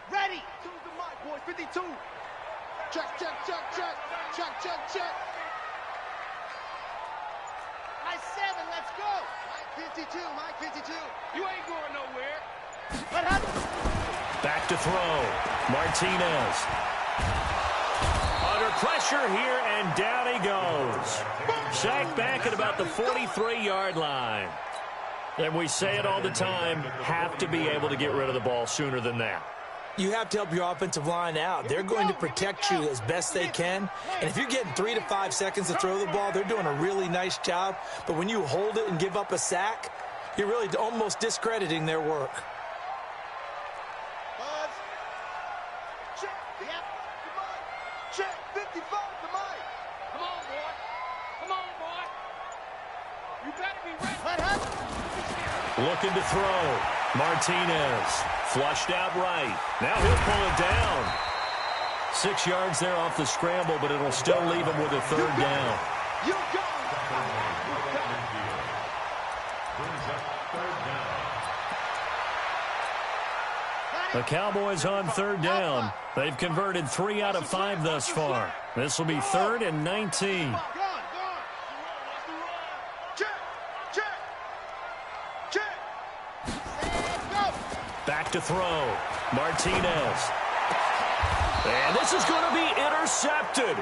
Speaker 2: Ready.
Speaker 12: To the mic, boys. 52.
Speaker 2: Check. High 7, let's go. Mike 52.
Speaker 12: You ain't going nowhere.
Speaker 2: What happened?
Speaker 7: Back to throw. Martinez. Under pressure here, and down he goes. Sacked back at about the 43-yard line. And we say it all the time, have to be able to get rid of the ball sooner than that.
Speaker 10: You have to help your offensive line out. They're going to protect you as best they can. And if you're getting 3 to 5 seconds to throw the ball, they're doing a really nice job. But when you hold it and give up a sack, you're really almost discrediting their work.
Speaker 2: Buzz. Check. Yep. Come on. Check. 55 to Mike.
Speaker 12: Come on, boy. Come on, boy. You better be ready.
Speaker 2: What happened?
Speaker 7: Looking to throw. Martinez. Flushed out right. Now he'll pull it down. 6 yards there off the scramble, but it'll still leave him with a 3rd down.
Speaker 12: You go.
Speaker 7: The Cowboys on 3rd down. They've converted 3 out of 5 thus far. This will be 3rd and 19. Back to throw. Martinez. And this is going to be intercepted.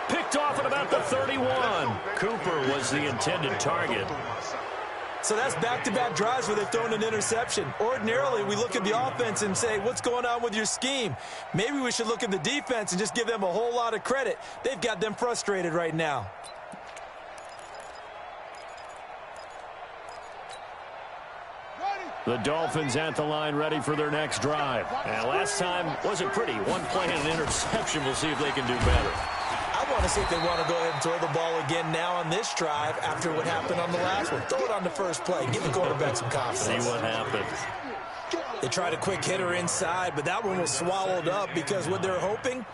Speaker 7: Picked off at about the 31. Cooper was the intended target.
Speaker 10: So that's back-to-back drives where they've thrown an interception. Ordinarily, we look at the offense and say, what's going on with your scheme? Maybe we should look at the defense and just give them a whole lot of credit. They've got them frustrated right now.
Speaker 7: The Dolphins at the line ready for their next drive. And last time wasn't pretty. One play and an interception. We'll see if they can do better.
Speaker 10: I want to see if they want to go ahead and throw the ball again now on this drive after what happened on the last one. Throw it on the first play. Give the quarterback some confidence.
Speaker 7: See what happens.
Speaker 10: They tried a quick hitter inside, but that one was swallowed up because what they're hoping,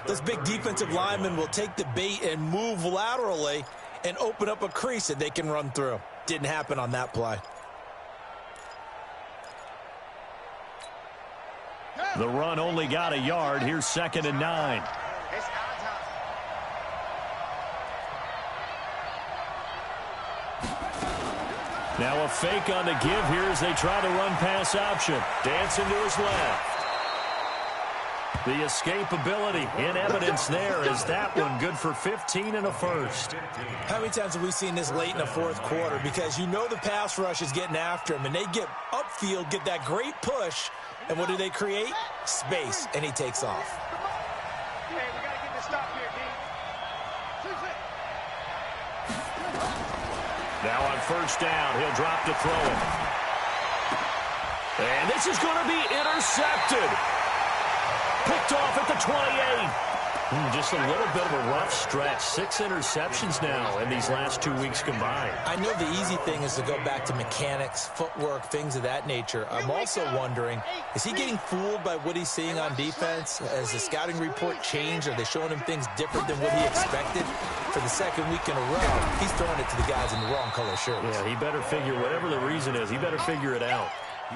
Speaker 10: those big defensive linemen will take the bait and move laterally and open up a crease that they can run through. Didn't happen on that play.
Speaker 7: The run only got a yard. Here's 2nd and 9. Now a fake on the give here as they try the run pass option. Dancing to his left. The escapability in evidence there is that one good for 15 and a first.
Speaker 10: How many times have we seen this late in the fourth quarter? Because you know the pass rush is getting after him, and they get upfield, get that great push, and what do they create? Space, and he takes off.
Speaker 2: Hey, we got to get this stop here, D.
Speaker 7: Now on 1st down, he'll drop to throw it. And this is going to be intercepted. Picked off at the 28. Just a little bit of a rough stretch. 6 interceptions now in these last 2 weeks combined.
Speaker 10: I know the easy thing is to go back to mechanics, footwork, things of that nature. I'm also wondering, is he getting fooled by what he's seeing on defense? Has the scouting report changed? Are they showing him things different than what he expected? For the 2nd week in a row, he's throwing it to the guys in the wrong color shirts.
Speaker 7: Yeah, he better figure, whatever the reason is, he better figure it out.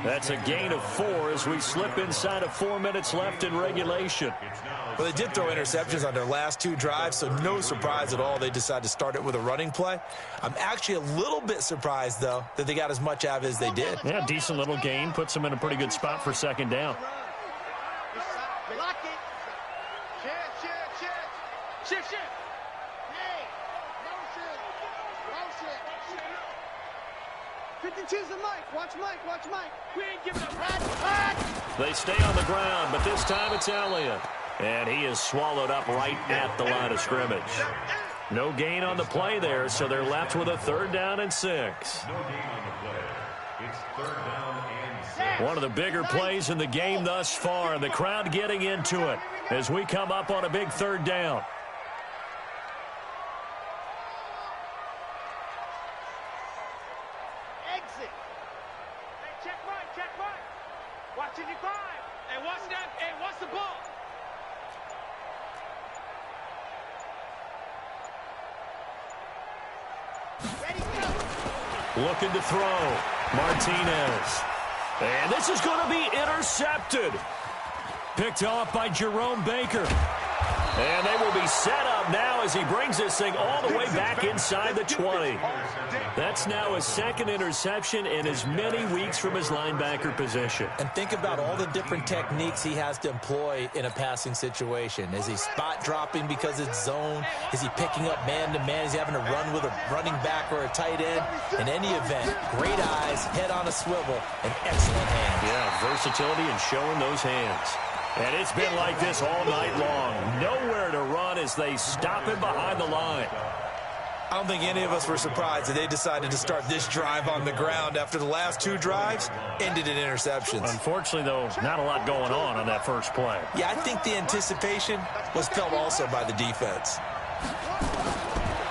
Speaker 7: That's a gain of 4 as we slip inside of 4 minutes left in regulation.
Speaker 10: Well, they did throw interceptions on their last 2 drives, so no surprise at all they decided to start it with a running play. I'm actually a little bit surprised, though, that they got as much out of it as they did.
Speaker 7: Yeah, decent little gain. Puts them in a pretty good spot for 2nd down.
Speaker 2: Lock it. Shift. Hey, no shit. 52's the Mike. Watch Mike. We ain't giving up.
Speaker 7: They stay on the ground, but this time it's Elliott. And he is swallowed up right at the line of scrimmage. No gain on the play there, so they're left with a 3rd down and 6.
Speaker 9: No gain on the play. It's 3rd down and 6.
Speaker 7: One of the bigger plays in the game thus far. The crowd getting into it as we come up on a big 3rd down.
Speaker 2: Exit. Hey, check Mike. Watch it, you climb. Hey, watch that. Hey, watch the ball.
Speaker 7: Looking to throw. Martinez. And this is going to be intercepted. Picked off by Jerome Baker. And they will be set up now as he brings this thing all the way back inside the 20. That's now his 2nd interception in as many weeks from his linebacker position.
Speaker 10: And think about all the different techniques he has to employ in a passing situation. Is he spot dropping because it's zone? Is he picking up man-to-man? Is he having to run with a running back or a tight end? In any event, great eyes, head on a swivel, and excellent hands.
Speaker 7: Yeah, versatility and showing those hands. And it's been like this all night long. Nowhere to run as they stop him behind the line.
Speaker 10: I don't think any of us were surprised that they decided to start this drive on the ground after the last 2 drives ended in interceptions.
Speaker 7: Unfortunately, though, not a lot going on that first play.
Speaker 10: Yeah, I think the anticipation was felt also by the defense.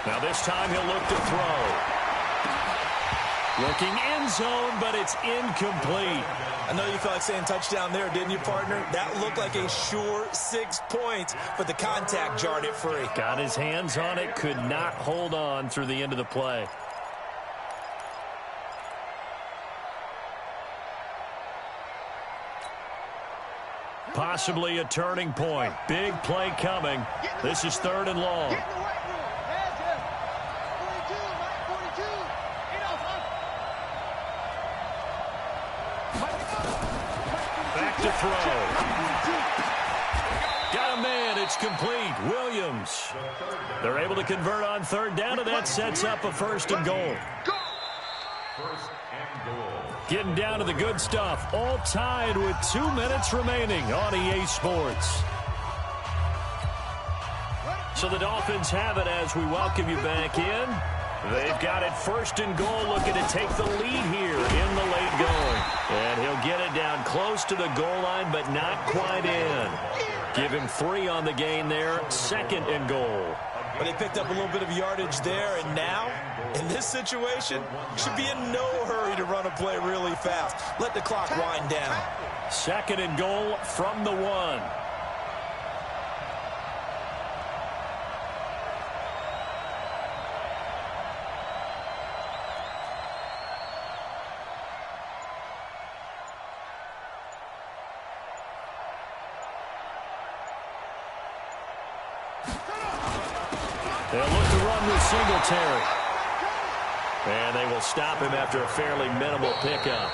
Speaker 7: Now this time he'll look to throw. Looking end zone, but it's incomplete.
Speaker 10: I know you felt like saying touchdown there, didn't you, partner? That looked like a sure 6 points, but the contact jarred it free.
Speaker 7: Got his hands on it, could not hold on through the end of the play. Possibly a turning point. Big play coming. This is 3rd and long. Back to throw. Got a man. It's complete. Williams. They're able to convert on 3rd down, and that sets up a 1st and goal. Getting down to the good stuff. All tied with 2 minutes remaining on EA Sports. So the Dolphins have it as we welcome you back in. They've got it 1st and goal, looking to take the lead here in the late going. And he'll get it down close to the goal line, but not quite in. Give him 3 on the gain there, 2nd and goal.
Speaker 10: But they picked up a little bit of yardage there, and now, in this situation, should be in no hurry to run a play really fast. Let the clock wind down.
Speaker 7: 2nd and goal from the 1. They'll look to run with Singletary. And they will stop him after a fairly minimal pickup.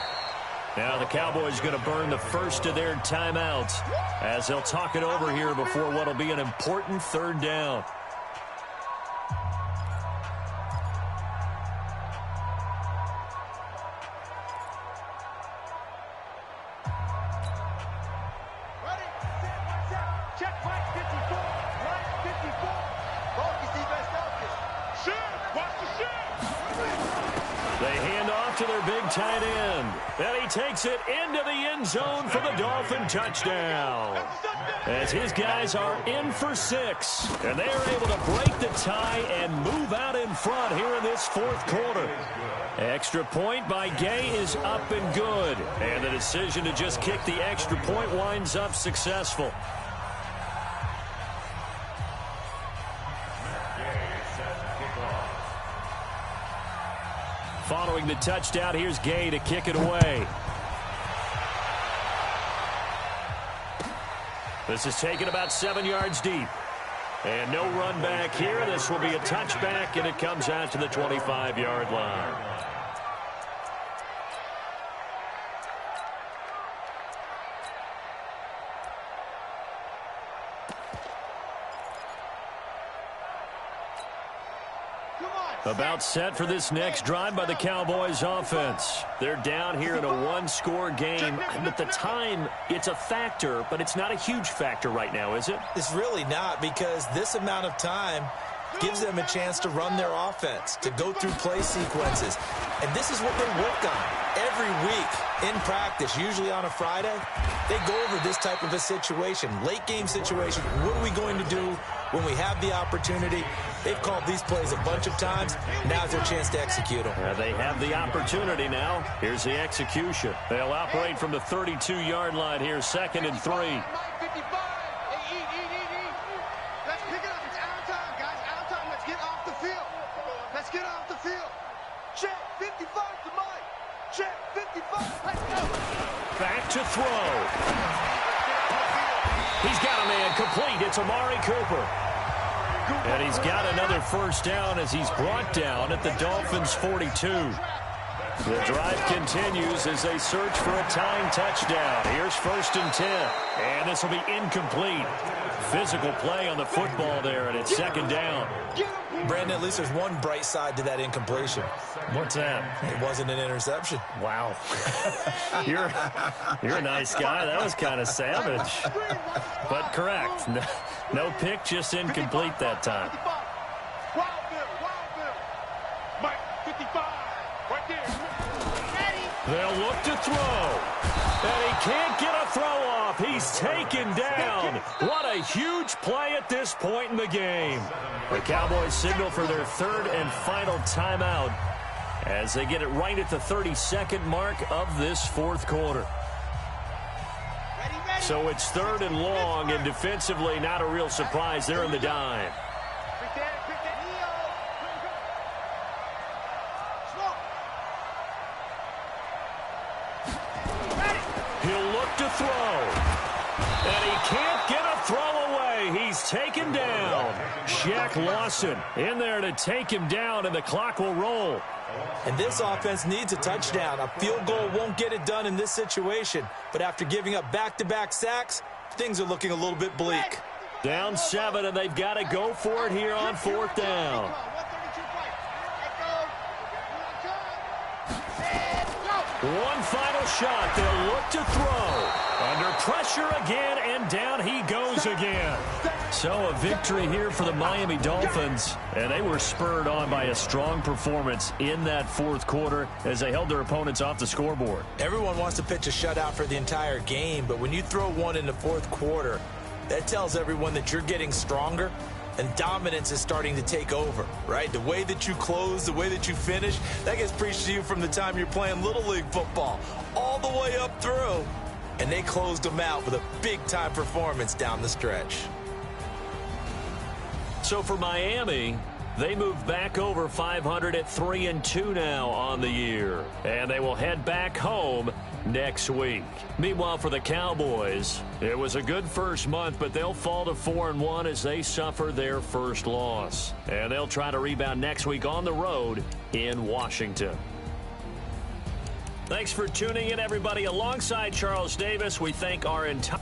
Speaker 7: Now the Cowboys going to burn the first of their timeouts as they'll talk it over here before what will be an important 3rd down. Tight end. And he takes it into the end zone for the Dolphin touchdown. As his guys are in for 6. And they are able to break the tie and move out in front here in this 4th quarter. Extra point by Gay is up and good. And the decision to just kick the extra point winds up successful. Following the touchdown, here's Gay to kick it away. This is taken about 7 yards deep. And no run back here. This will be a touchback, and it comes out to the 25-yard line. About set for this next drive by the Cowboys offense. They're down here in a 1-score game. At the time, it's a factor, but it's not a huge factor right now, is it?
Speaker 10: It's really not, because this amount of time gives them a chance to run their offense, to go through play sequences. And this is what they work on every week in practice, usually on a Friday. They go over this type of a situation, late game situation. What are we going to do when we have the opportunity? They've called these plays a bunch of times. Now's their chance to execute them.
Speaker 7: They have the opportunity now. Here's the execution. They'll operate from the 32-yard line here, 2nd and 3.
Speaker 2: Let's pick it up. It's out of time, guys. Out of time. Let's get off the field. Let's get off the field. Check 55 to Mike. Check 55. Let's go.
Speaker 7: Back to throw. He's got a man complete. It's Amari Cooper. And he's got another 1st down as he's brought down at the Dolphins' 42. The drive continues as they search for a tying touchdown. Here's 1st and 10. And this will be incomplete. Physical play on the football there, and it's 2nd down.
Speaker 10: Brandon, at least there's one bright side to that incompletion.
Speaker 7: What's that?
Speaker 10: It wasn't an interception.
Speaker 7: Wow. You're a nice guy. That was kind of savage. But correct. No pick, just incomplete that time.
Speaker 12: Wild Bill. Mike, 55. Right there.
Speaker 7: They'll look to throw. And he can't get a throw off. He's taken down. What a huge play at this point in the game. The Cowboys signal for their 3rd and final timeout as they get it right at the 32nd mark of this 4th quarter. So it's 3rd and long, and defensively not a real surprise. They're in the dime. He'll look to throw. And he can't get a throw away. He's taken down. Shaq Lawson in there to take him down, and the clock will roll.
Speaker 10: And this offense needs a touchdown. A field goal won't get it done in this situation. But after giving up back-to-back sacks, things are looking a little bit bleak.
Speaker 7: Down 7, and they've got to go for it here on 4th down. One final shot. They'll look to throw. Under pressure again, and down he goes again. So a victory here for the Miami Dolphins, and they were spurred on by a strong performance in that 4th quarter as they held their opponents off the scoreboard.
Speaker 10: Everyone wants to pitch a shutout for the entire game, but when you throw one in the 4th quarter, that tells everyone that you're getting stronger and dominance is starting to take over, right? The way that you close, the way that you finish, that gets preached to you from the time you're playing Little League football all the way up through. And they closed them out with a big-time performance down the stretch.
Speaker 7: So for Miami, they move back over 500 at 3-2 now on the year. And they will head back home next week. Meanwhile, for the Cowboys, it was a good first month, but they'll fall to 4-1 as they suffer their first loss. And they'll try to rebound next week on the road in Washington. Thanks for tuning in, everybody. Alongside Charles Davis, we thank our entire